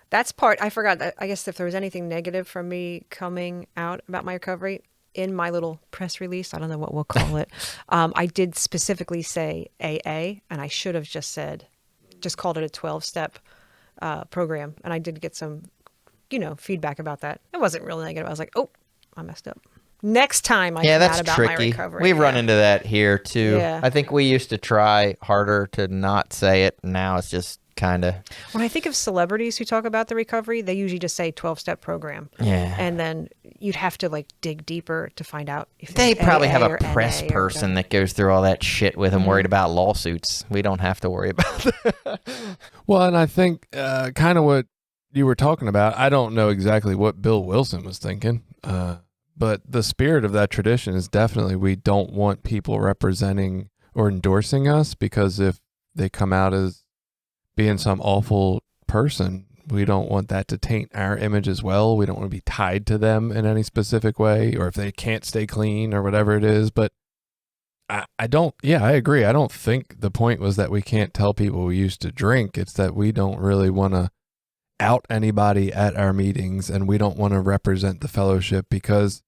that's part. I forgot that. I guess if there was anything negative from me coming out about my recovery in my little press release, I don't know what we'll call it. I did specifically say AA, and I should have just called it a 12-step program. And I did get some feedback about that. It wasn't really negative. I was like, oh, I messed up. Next time I come out about my recovery. We run into that here too. Yeah. I think we used to try harder to not say it. Now it's just kind of. When I think of celebrities who talk about the recovery, they usually just say 12-step program. Yeah. And then you'd have to dig deeper to find out if They probably AA have a or press NA or person that goes through all that shit with them, worried about lawsuits. We don't have to worry about that. Well, and I think kind of what you were talking about, I don't know exactly what Bill Wilson was thinking, but the spirit of that tradition is definitely we don't want people representing or endorsing us, because if they come out as being some awful person, we don't want that to taint our image as well. We don't want to be tied to them in any specific way, or if they can't stay clean or whatever it is. But I agree. I don't think the point was that we can't tell people we used to drink. It's that we don't really want to out anybody at our meetings, and we don't want to represent the fellowship, because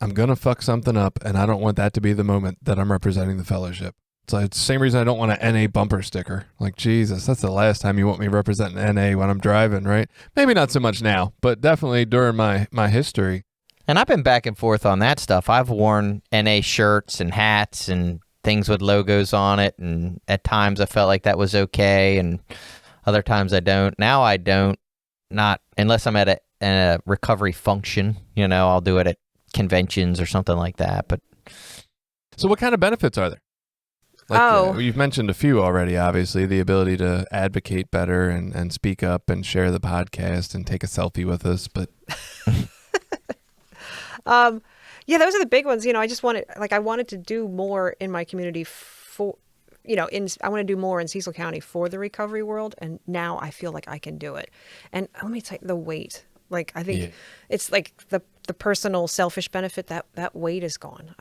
I'm going to fuck something up, and I don't want that to be the moment that I'm representing the fellowship. It's like, it's the same reason I don't want an NA bumper sticker. Like, Jesus, that's the last time you want me representing NA when I'm driving, right? Maybe not so much now, but definitely during my history. And I've been back and forth on that stuff. I've worn NA shirts and hats and things with logos on it, and at times I felt like that was okay, and other times I don't. Now I don't, not unless I'm at a recovery function. I'll do it at conventions or something like that. But so what kind of benefits are there? You've mentioned a few already, obviously, the ability to advocate better and speak up and share the podcast and take a selfie with us, but... Yeah, those are the big ones. I wanted to do more in my community I want to do more in Cecil County for the recovery world. And now I feel like I can do it. And let me tell you, the weight, I think it's like the personal selfish benefit that weight is gone.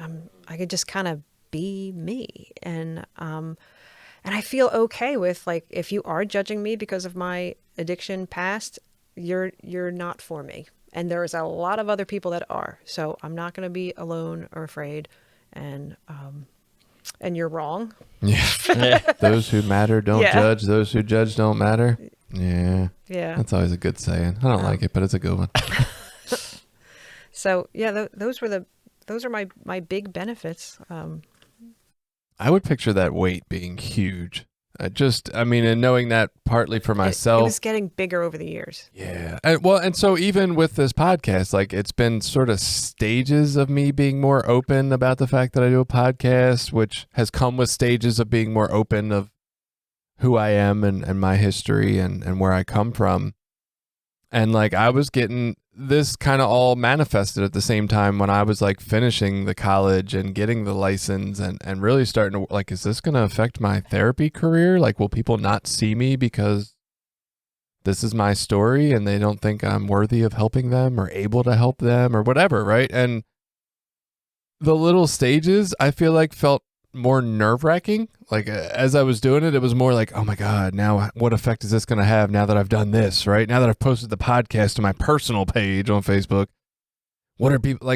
I could just kind of be me. And I feel okay with if you are judging me because of my addiction past, you're not for me. And there's a lot of other people that are. So I'm not going to be alone or afraid. And you're wrong. Yeah. Those who matter don't judge. Those who judge don't matter. Yeah. Yeah. That's always a good saying. I don't like it, but it's a good one. So yeah, those are my big benefits. I would picture that weight being huge. And knowing that partly for myself. It was getting bigger over the years. Yeah. And so even with this podcast, it's been sort of stages of me being more open about the fact that I do a podcast, which has come with stages of being more open of who I am and my history and where I come from. And I was getting this kind of all manifested at the same time when I was finishing the college and getting the license and really starting to is this going to affect my therapy career? Will people not see me because this is my story and they don't think I'm worthy of helping them or able to help them or whatever, right? And the little stages I feel felt more nerve-wracking. As I was doing it, it was more oh my God, now what effect is this going to have now that I've done this, right? Now that I've posted the podcast to my personal page on Facebook, what are people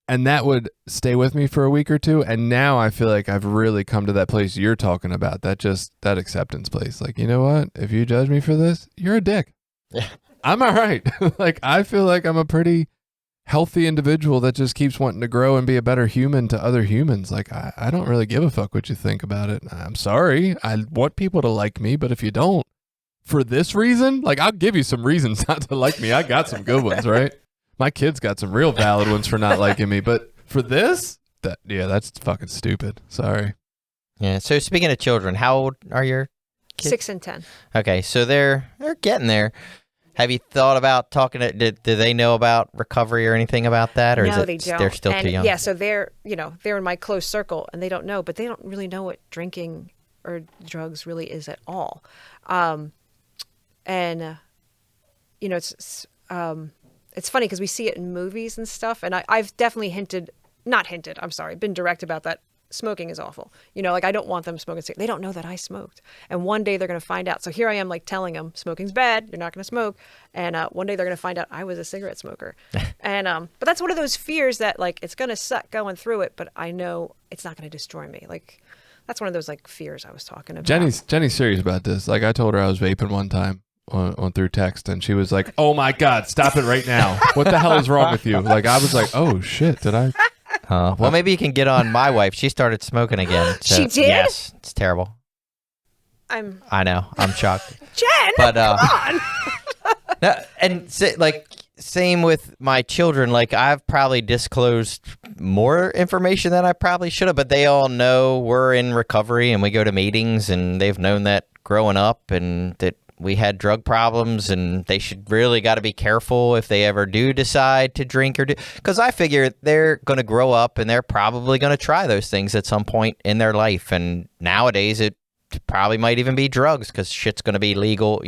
and that would stay with me for a week or two. And now I feel I've really come to that place you're talking about, that acceptance place. You know what? If you judge me for this, you're a dick. Yeah. I'm all right. I feel I'm a pretty healthy individual that just keeps wanting to grow and be a better human to other humans. I don't really give a fuck what you think about it. I'm sorry. I want people to like me, but if you don't, for this reason, I'll give you some reasons not to like me. I got some good ones, right? My kids got some real valid ones for not liking me, but for this, that's fucking stupid. Sorry. Yeah. So speaking of children, how old are your kids? 6 and 10. Okay, so they're getting there. Have you thought about talking to, do they know about recovery or anything about that? Or No, is it, they don't. they're still too young? Yeah, so they're in my close circle and they don't know, but they don't really know what drinking or drugs really is at all. It's funny because we see it in movies and stuff. And I've definitely been direct about that. Smoking is awful. I don't want them smoking cigarettes. They don't know that I smoked. And one day they're going to find out. So here I am telling them smoking's bad. You're not going to smoke. And one day they're going to find out I was a cigarette smoker. And but that's one of those fears that it's going to suck going through it, but I know it's not going to destroy me. That's one of those fears I was talking about. Jenny's serious about this. I told her I was vaping one time on through text and she was like, "Oh my God, stop it right now. What the hell is wrong with you?" I was like, "Oh shit, did I?" Well, maybe you can get on my wife. She started smoking again. So, she did? Yes, it's terrible. I know. I'm shocked. Jen, but, come on. No, and same with my children. I've probably disclosed more information than I probably should have, but they all know we're in recovery and we go to meetings and they've known that growing up and that we had drug problems and they should really got to be careful if they ever do decide to drink because I figure they're going to grow up and they're probably going to try those things at some point in their life. And nowadays it probably might even be drugs because shit's going to be legal,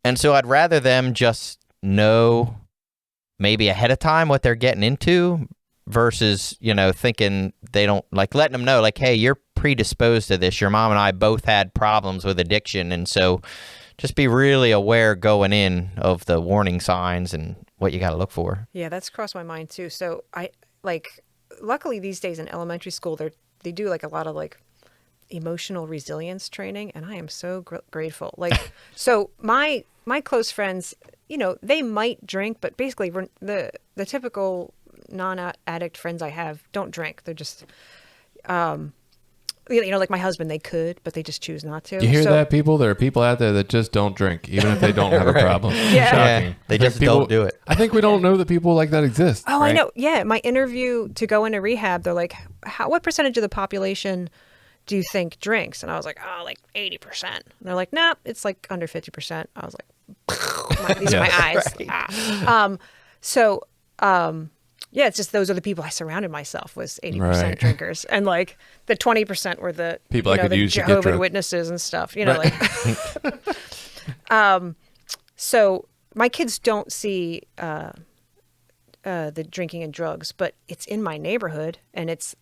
And so I'd rather them just know maybe ahead of time what they're getting into versus, thinking they don't letting them know hey, you're predisposed to this. Your mom and I both had problems with addiction. And so just be really aware going in of the warning signs and what you got to look for. Yeah, that's crossed my mind too. So I luckily these days in elementary school, they do like a lot of like emotional resilience training, and I am so grateful. Like, so my close friends, you know, they might drink, but basically the typical non-addict friends I have don't drink. They're just, you know, like my husband, they could, but they just choose not to. You hear that, people? There are people out there that just don't drink, even if they don't have a problem. Yeah. Shocking. They just don't do it. I think we don't know that people like that exist. Oh, right? I know. Yeah. My interview to go into rehab, they're like, what percentage of the population do you think drinks? And I was like, oh, like 80%. And they're like, nah, it's like under 50%. I was like, these are my eyes. Right. Yeah, it's just those are the people I surrounded myself was 80% Right. drinkers. And like the 20% were the People you I know, could the use to get Jehovah's drunk. Witnesses and stuff, you know, Right. like, so my kids don't see the drinking and drugs, but it's in my neighborhood and it's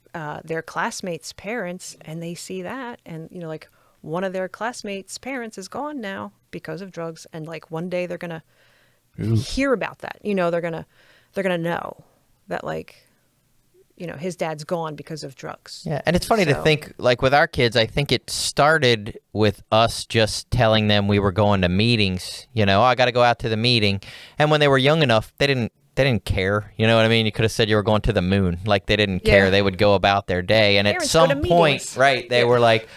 their classmates' parents, and they see that, and you know, like one of their classmates' parents is gone now because of drugs, and like one day they're gonna hear about that. You know, they're gonna know that, like, you know, his dad's gone because of drugs. Yeah, and it's funny to think, like with our kids, I think it started with us just telling them we were going to meetings. You know, I got to go out to the meeting, and when they were young enough, they didn't care. You know what I mean? You could have said you were going to the moon. Like they didn't care. Yeah. They would go about their day. And Parents at go to some point, meetings. right, they Yeah. were like,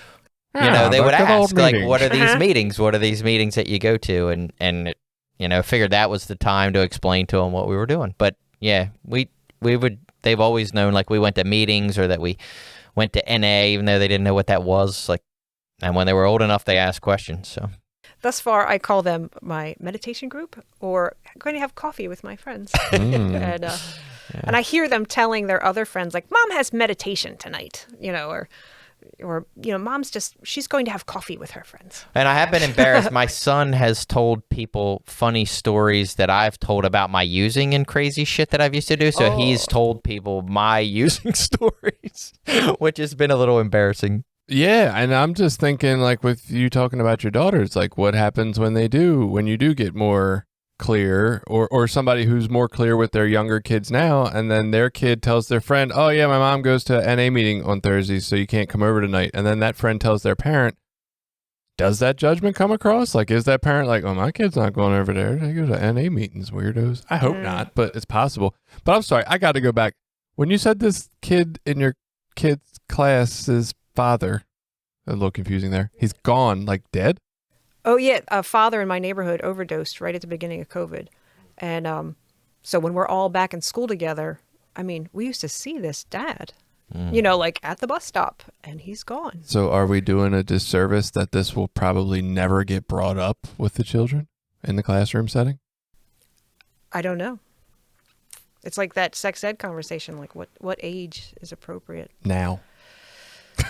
you know, they would like the old ask, like, meetings. what are these Uh-huh. meetings? What are these meetings that you go to? And it, you know, figured that was the time to explain to them what we were doing. But yeah, we would, they've always known, like we went to meetings or that we went to NA, even though they didn't know what that was. Like, and when they were old enough, they asked questions. So Thus far, I call them my meditation group, or I'm going to have coffee with my friends. And I hear them telling their other friends, like, Mom has meditation tonight, you know, or you know, she's going to have coffee with her friends. And I have been embarrassed. My son has told people funny stories that I've told about my using and crazy shit that I've used to do. So he's told people my using stories, which has been a little embarrassing. Yeah, and I'm just thinking, like, with you talking about your daughters, like, what happens when you do get more clear, or somebody who's more clear with their younger kids now, and then their kid tells their friend, oh, yeah, my mom goes to NA meeting on Thursdays, so you can't come over tonight. And then that friend tells their parent, does that judgment come across? Like, is that parent like, oh, my kid's not going over there. They go to NA meetings, weirdos. I hope not, but it's possible. But I'm sorry, I got to go back. When you said this kid in your kid's class's father, a little confusing there. He's gone, like dead? Oh, yeah. A father in my neighborhood overdosed right at the beginning of COVID. And so when we're all back in school together, I mean, we used to see this dad, you know, like at the bus stop, and he's gone. So are we doing a disservice that this will probably never get brought up with the children in the classroom setting? I don't know. It's like that sex ed conversation, like what age is appropriate? Now.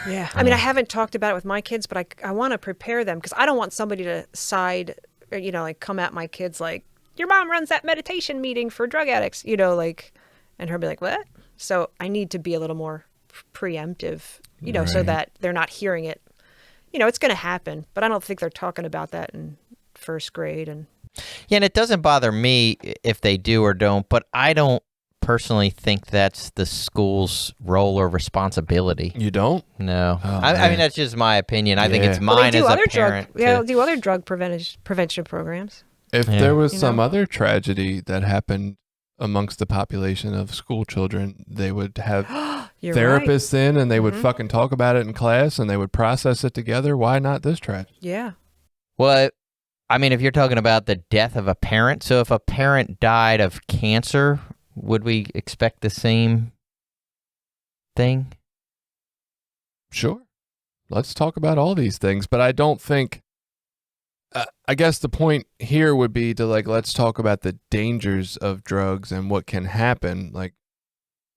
Yeah. I mean, I haven't talked about it with my kids, but I want to prepare them because I don't want somebody to side, or, you know, like come at my kids like, your mom runs that meditation meeting for drug addicts, you know, like, and her be like, what? So I need to be a little more preemptive, you know, so Right. that they're not hearing it. You know, it's going to happen, but I don't think they're talking about that in first grade. And Yeah, and it doesn't bother me if they do or don't, but I don't personally think that's the school's role or responsibility. You don't? No. Oh, I man. mean, that's just my opinion. I think Yeah. it's well, they mine do as other a parent. they'll do other drug prevention programs. If Yeah. there was You some know? other tragedy that happened amongst the population of school children, they would have You're therapists in, and they would Mhm. fucking talk about it in class, and they would process it together. Why not this tragedy? Right. Yeah. Well, I mean, if you're talking about the death of a parent, so if a parent died of cancer, would we expect the same thing? Sure. Let's talk about all these things, but I don't think I guess the point here would be to, like, let's talk about the dangers of drugs and what can happen. Like,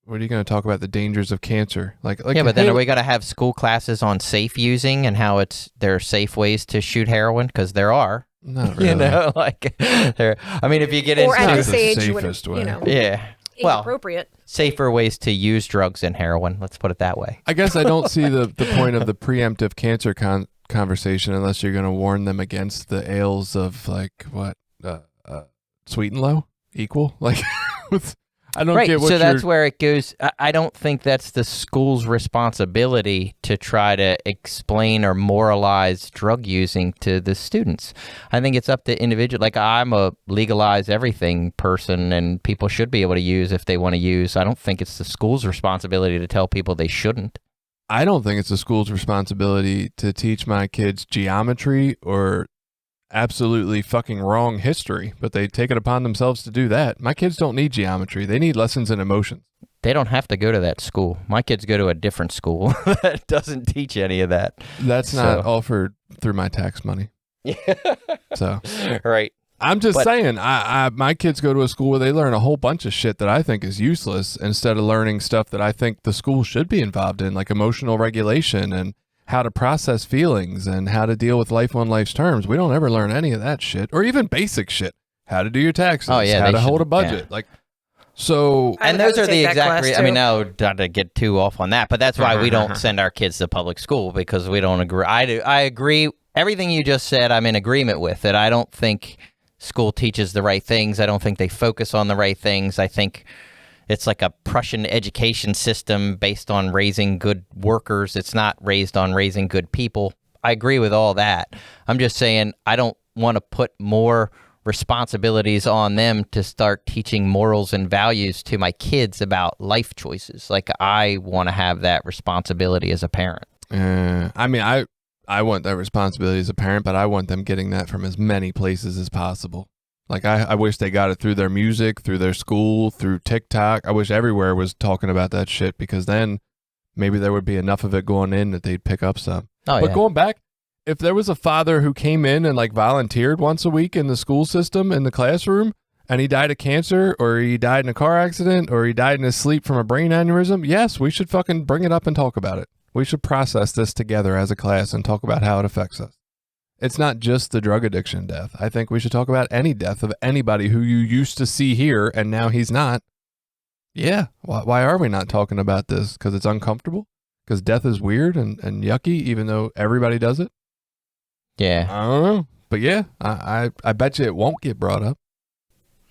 what are you going to talk about the dangers of cancer? Like Yeah, but then hey, are we going to have school classes on safe using and how there are safe ways to shoot heroin? Because there are. not really. You know, like, I mean, if you get Or into at not this the age, you safest wouldn't, you way. know, yeah, well, inappropriate. safer ways to use drugs and heroin. Let's put it that way. I guess I don't see the point of the preemptive cancer conversation unless you're going to warn them against the ails of, like, what, sweet and low equal? Like, I don't Right. get what So you're... that's where it goes. I don't think that's the school's responsibility to try to explain or moralize drug using to the students. I think it's up to individual. Like, I'm a legalize everything person, and people should be able to use if they want to use. I don't think it's the school's responsibility to tell people they shouldn't. I don't think it's the school's responsibility to teach my kids geometry or absolutely fucking wrong history, but they take it upon themselves to do that. My kids don't need geometry. They need lessons in emotions. They don't have to go to that school. My kids go to a different school that doesn't teach any of that. That's not offered through my tax money. So, right. I'm just saying, my kids go to a school where they learn a whole bunch of shit that I think is useless instead of learning stuff that I think the school should be involved in, like emotional regulation and how to process feelings and how to deal with life on life's terms. We don't ever learn any of that shit, or even basic shit. How to do your taxes, how to hold a budget. Yeah. Like, so. And those are the exact, I mean, no, not to get too off on that, but that's why we don't send our kids to public school, because we don't agree. I agree. Everything you just said, I'm in agreement with it. I don't think school teaches the right things. I don't think they focus on the right things. I think it's like a Prussian education system based on raising good workers. It's not raised on raising good people. I agree with all that. I'm just saying I don't want to put more responsibilities on them to start teaching morals and values to my kids about life choices. Like, I want to have that responsibility as a parent. I mean, I want that responsibility as a parent, but I want them getting that from as many places as possible. Like, I wish they got it through their music, through their school, through TikTok. I wish everywhere was talking about that shit, because then maybe there would be enough of it going in that they'd pick up some. But going back, if there was a father who came in and like volunteered once a week in the school system, in the classroom, and he died of cancer, or he died in a car accident, or he died in his sleep from a brain aneurysm, yes, we should fucking bring it up and talk about it. We should process this together as a class and talk about how it affects us. It's not just the drug addiction death. I think we should talk about any death of anybody who you used to see here and now he's not. Yeah. Why are we not talking about this? Because it's uncomfortable? Because death is weird and yucky, even though everybody does it? Yeah. I don't know. But yeah, I bet you it won't get brought up.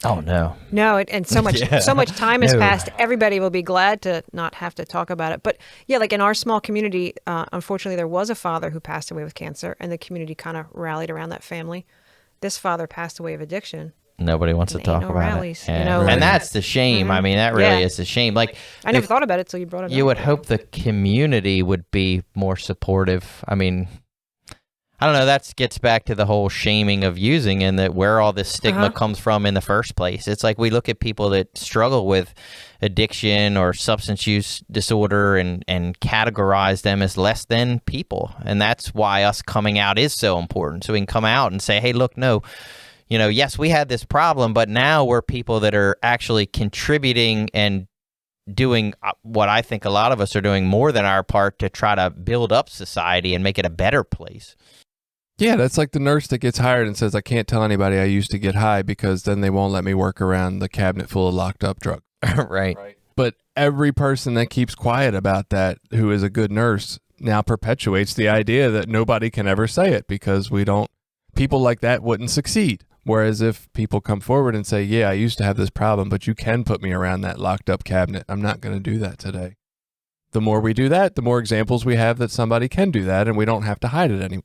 Oh, no. No, and so much so much time has passed. Everybody will be glad to not have to talk about it. But yeah, like in our small community, unfortunately, there was a father who passed away with cancer, and the community kind of rallied around that family. This father passed away of addiction. Nobody wants to talk about rallies, it. Yeah. You know, and that's the shame. I mean, that really is the shame. Like, I never thought about it till you brought it up. You would hope the community would be more supportive. I mean, I don't know. That gets back to the whole shaming of using, and that where all this stigma comes from in the first place. It's like we look at people that struggle with addiction or substance use disorder and categorize them as less than people. And that's why us coming out is so important. So we can come out and say, hey, look, no, you know, yes, we had this problem, but now we're people that are actually contributing and doing what I think a lot of us are doing more than our part to try to build up society and make it a better place. Yeah, that's like the nurse that gets hired and says, I can't tell anybody I used to get high because then they won't let me work around the cabinet full of locked up drugs. Right. But every person that keeps quiet about that who is a good nurse now perpetuates the idea that nobody can ever say it because people like that wouldn't succeed. Whereas if people come forward and say, yeah, I used to have this problem, but you can put me around that locked up cabinet, I'm not going to do that today. The more we do that, the more examples we have that somebody can do that and we don't have to hide it anymore.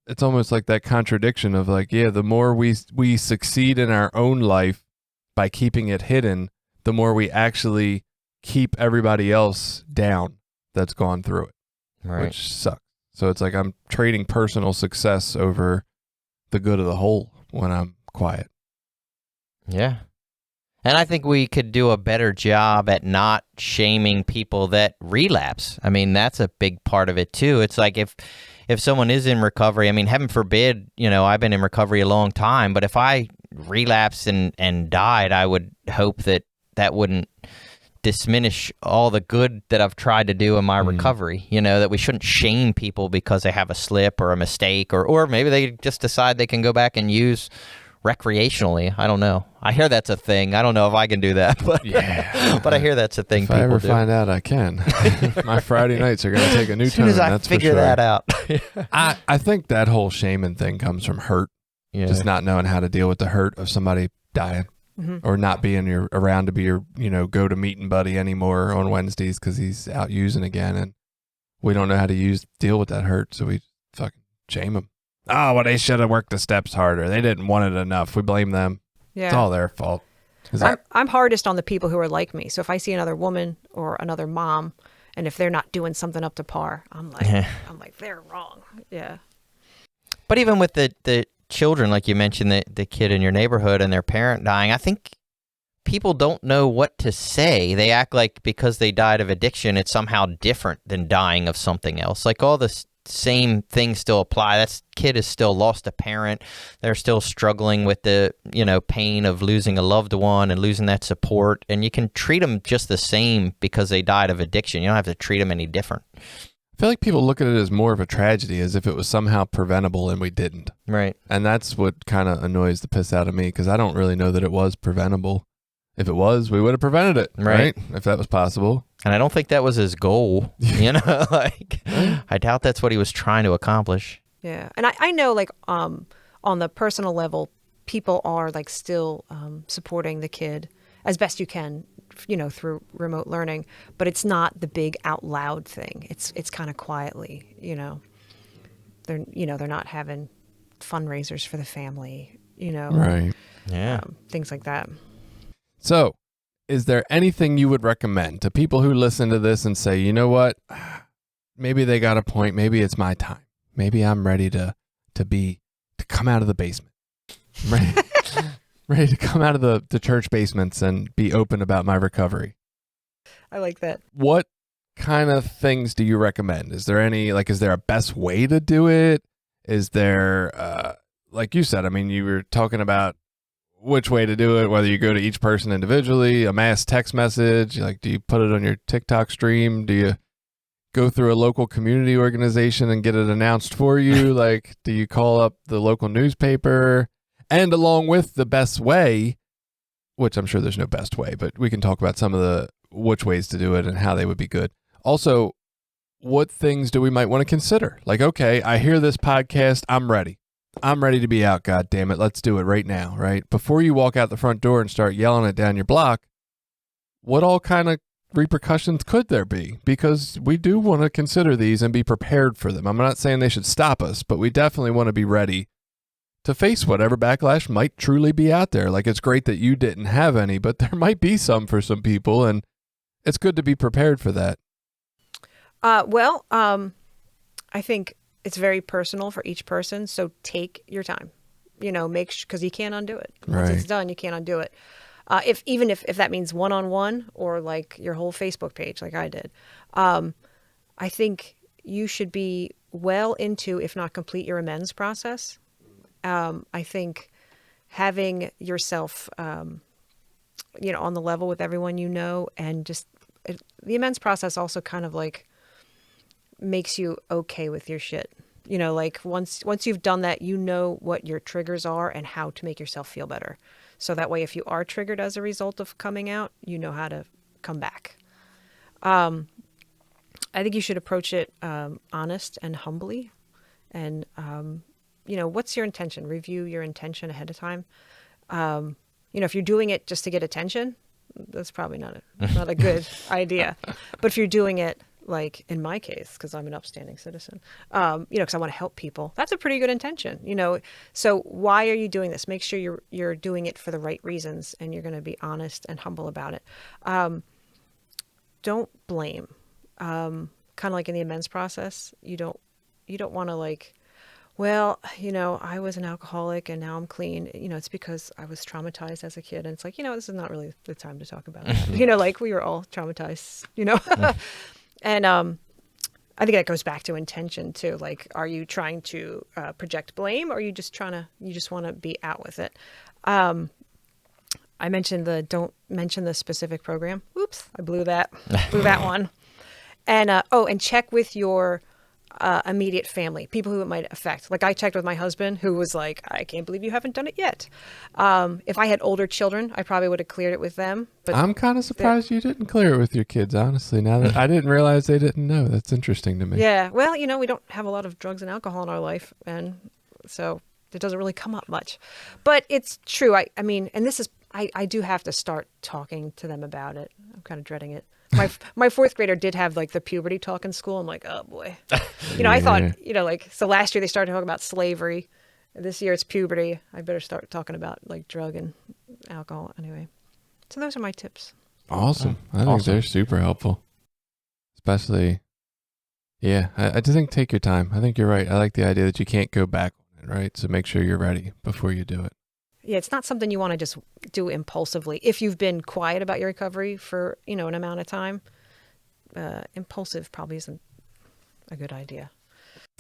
It's almost like that contradiction of like, yeah, the more we succeed in our own life by keeping it hidden, the more we actually keep everybody else down that's gone through it, which sucks. So it's like I'm trading personal success over the good of the whole when I'm quiet. Yeah. And I think we could do a better job at not shaming people that relapse. I mean, that's a big part of it too. It's like if someone is in recovery, I mean, heaven forbid, you know, I've been in recovery a long time, but if I relapsed and died, I would hope that wouldn't diminish all the good that I've tried to do in my recovery. You know, that we shouldn't shame people because they have a slip or a mistake, or maybe they just decide they can go back and use recreationally. I don't know. I hear that's a thing. I don't know if I can do that, but but I hear that's a thing. If I ever find out I can, my Friday nights are going to take a new turn. As soon as I figure that out. I think that whole shaming thing comes from hurt. Yeah. Just not knowing how to deal with the hurt of somebody dying. or not being around to be your, go to meeting buddy anymore on Wednesdays because he's out using again. And we don't know how to deal with that hurt. So we fucking shame him. Oh, well, they should have worked the steps harder. They didn't want it enough. We blame them. Yeah. It's all their fault. I'm hardest on the people who are like me. So if I see another woman or another mom, and if they're not doing something up to par, I'm like, they're wrong. Yeah. But even with the children, like you mentioned, the kid in your neighborhood and their parent dying, I think people don't know what to say. They act like because they died of addiction, it's somehow different than dying of something else. Like all the same things still apply. That kid has still lost a parent. They're still struggling with the, pain of losing a loved one and losing that support. And you can treat them just the same because they died of addiction. You don't have to treat them any different. I feel like people look at it as more of a tragedy, as if it was somehow preventable and we didn't. Right. And that's what kind of annoys the piss out of me, because I don't really know that it was preventable. If it was, we would have prevented it, right? If that was possible. And I don't think that was his goal, I doubt that's what he was trying to accomplish. Yeah. And I know, like, on the personal level, people are, like, still supporting the kid as best you can, through remote learning, but it's not the big out loud thing. It's kind of quietly, they're not having fundraisers for the family, Right. Yeah. Things like that. So is there anything you would recommend to people who listen to this and say, you know what, maybe they got a point. Maybe it's my time. Maybe I'm ready to come out of the basement. Ready to come out of the church basements and be open about my recovery. I like that. What kind of things do you recommend? Is there is there a best way to do it? Is there, like you said, you were talking about which way to do it, whether you go to each person individually, a mass text message, do you put it on your TikTok stream? Do you go through a local community organization and get it announced for you? Do you call up the local newspaper? And along with the best way, which I'm sure there's no best way, but we can talk about some of the which ways to do it and how they would be good. Also, what things do we might want to consider? Okay, I hear this podcast. I'm ready. I'm ready to be out. God damn it. Let's do it right now, right? Before you walk out the front door and start yelling it down your block, what all kind of repercussions could there be? Because we do want to consider these and be prepared for them. I'm not saying they should stop us, but we definitely want to be ready to face whatever backlash might truly be out there. It's great that you didn't have any, but there might be some for some people, and it's good to be prepared for that. I think it's very personal for each person, so take your time. Because you can't undo it. Once it's done, you can't undo it. Even if that means one-on-one or your whole Facebook page, like I did, I think you should be well into, if not complete, your amends process. I think having yourself, on the level with everyone and just the amends process also kind of makes you okay with your shit. Once you've done that, what your triggers are and how to make yourself feel better. So that way, if you are triggered as a result of coming out, you know how to come back. I think you should approach it honest and humbly. And, what's your intention? Review your intention ahead of time. If you're doing it just to get attention, that's probably not a good idea. But if you're doing it, in my case, because I'm an upstanding citizen, because I want to help people, that's a pretty good intention, So why are you doing this? Make sure you're doing it for the right reasons, and you're going to be honest and humble about it. Don't blame. Kind of like in the amends process, you don't want to I was an alcoholic and now I'm clean. It's because I was traumatized as a kid. And it's this is not really the time to talk about that. We were all traumatized, And I think that goes back to intention too. Are you trying to project blame, or are you just want to be out with it? I mentioned don't mention the specific program. Oops, I blew that one. And and check with your immediate family, people who it might affect. I checked with my husband, who was like, I can't believe you haven't done it yet. If I had older children, I probably would have cleared it with them. But I'm kind of surprised you didn't clear it with your kids, honestly. Now that I didn't realize they didn't know. That's interesting to me. Yeah. Well, we don't have a lot of drugs and alcohol in our life. And so it doesn't really come up much. But it's true. I mean, and this is I do have to start talking to them about it. I'm kind of dreading it. My fourth grader did have like the puberty talk in school. I'm like, oh boy. I thought, so last year they started talking about slavery. This year it's puberty. I better start talking about like drug and alcohol anyway. So those are my tips. Awesome. I think they're super helpful. Especially, I just think take your time. I think you're right. I like the idea that you can't go back on it, right? So make sure you're ready before you do it. Yeah, it's not something you want to just do impulsively. If you've been quiet about your recovery for, an amount of time, impulsive probably isn't a good idea.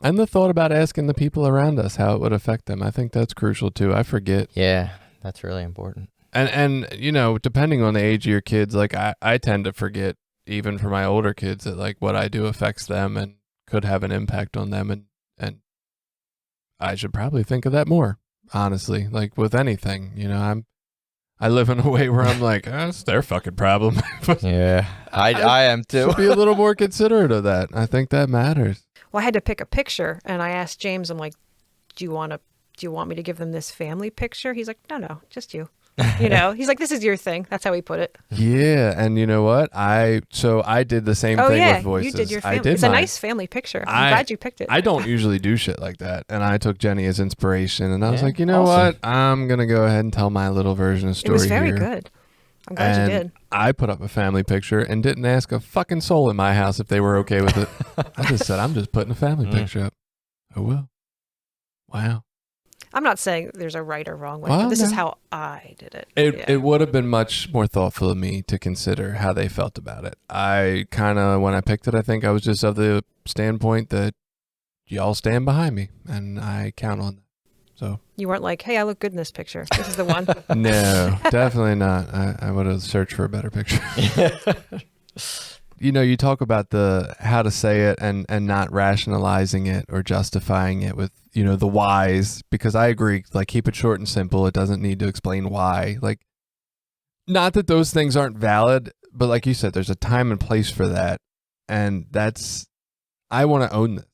And the thought about asking the people around us how it would affect them, I think that's crucial too. I forget. Yeah, that's really important. And depending on the age of your kids, like I tend to forget, even for my older kids, that like what I do affects them and could have an impact on them. And I should probably think of that more. Honestly, like with anything, I live in a way where I'm like, it's their fucking problem. Yeah, I am too. Should be a little more considerate of that. I think that matters. Well, I had to pick a picture, and I asked James, I'm like, do you want me to give them this family picture? He's like, no, just you. He's like, this is your thing. That's how he put it. Yeah, and you know what? I did the same thing with voices. You did your family. I did it's mine. a nice family picture. I'm glad you picked it. I don't usually do shit like that, and I took Jenny as inspiration, and I was like, you know what? I'm gonna go ahead and tell my little version of the story. It was very here. good. I'm glad you did. I put up a family picture and didn't ask a fucking soul in my house if they were okay with it. I just said, I'm just putting a family picture up. Oh well. Wow. I'm not saying there's a right or wrong way, but this is how I did it. It would have been much more thoughtful of me to consider how they felt about it. I kind of, when I picked it, I think I was just of the standpoint that y'all stand behind me, and I count on that. So you weren't like, hey, I look good in this picture. This is the one. No, definitely not. I would have searched for a better picture. You talk about how to say it and not rationalizing it or justifying it with, the whys, because I agree, like, keep it short and simple. It doesn't need to explain why. Like, not that those things aren't valid, but like you said, there's a time and place for that. And I want to own this.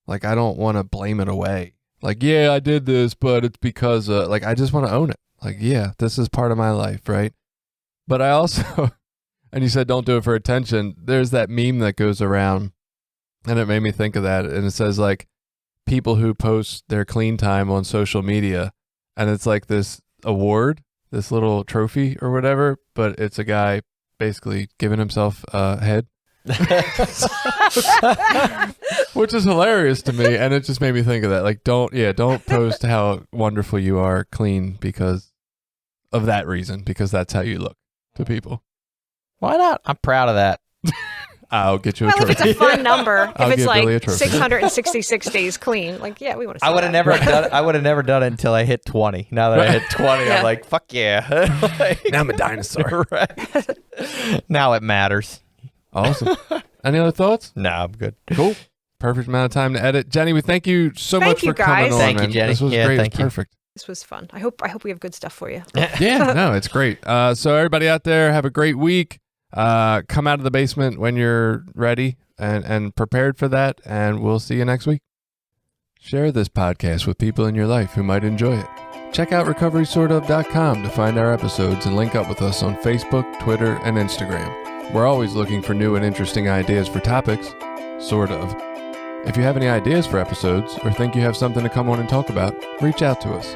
Like, I don't want to blame it away. Like, yeah, I did this, but it's because, I just want to own it. Like, yeah, this is part of my life, right? But I also... And you said don't do it for attention. There's that meme that goes around, and it made me think of that. And it says, like, people who post their clean time on social media, and it's like this award, this little trophy or whatever, but it's a guy basically giving himself a head. Which is hilarious to me, and it just made me think of that. Like, don't post how wonderful you are clean because of that reason, because that's how you look to people. Why not? I'm proud of that. I'll get you a trophy. If it's a fun number, if it's like Billy a trophy. 666 days clean, like, yeah, we want to see I would have never done it until I hit 20. Now that I hit 20, I'm like, fuck yeah. Now I'm a dinosaur. Right. Now it matters. Awesome. Any other thoughts? No, I'm good. Cool. Perfect amount of time to edit. Jenny, we thank you so much for coming on. Thank you, Jenny. This was great. It was perfect. This was fun. I hope we have good stuff for you. Yeah, no, it's great. So everybody out there, have a great week. Come out of the basement when you're ready and prepared for that, and we'll see you next week. Share this podcast with people in your life who might enjoy it. Check out recoverysortof.com to find our episodes and link up with us on Facebook, Twitter, and Instagram. We're always looking for new and interesting ideas for topics, sort of. If you have any ideas for episodes or think you have something to come on and talk about, reach out to us.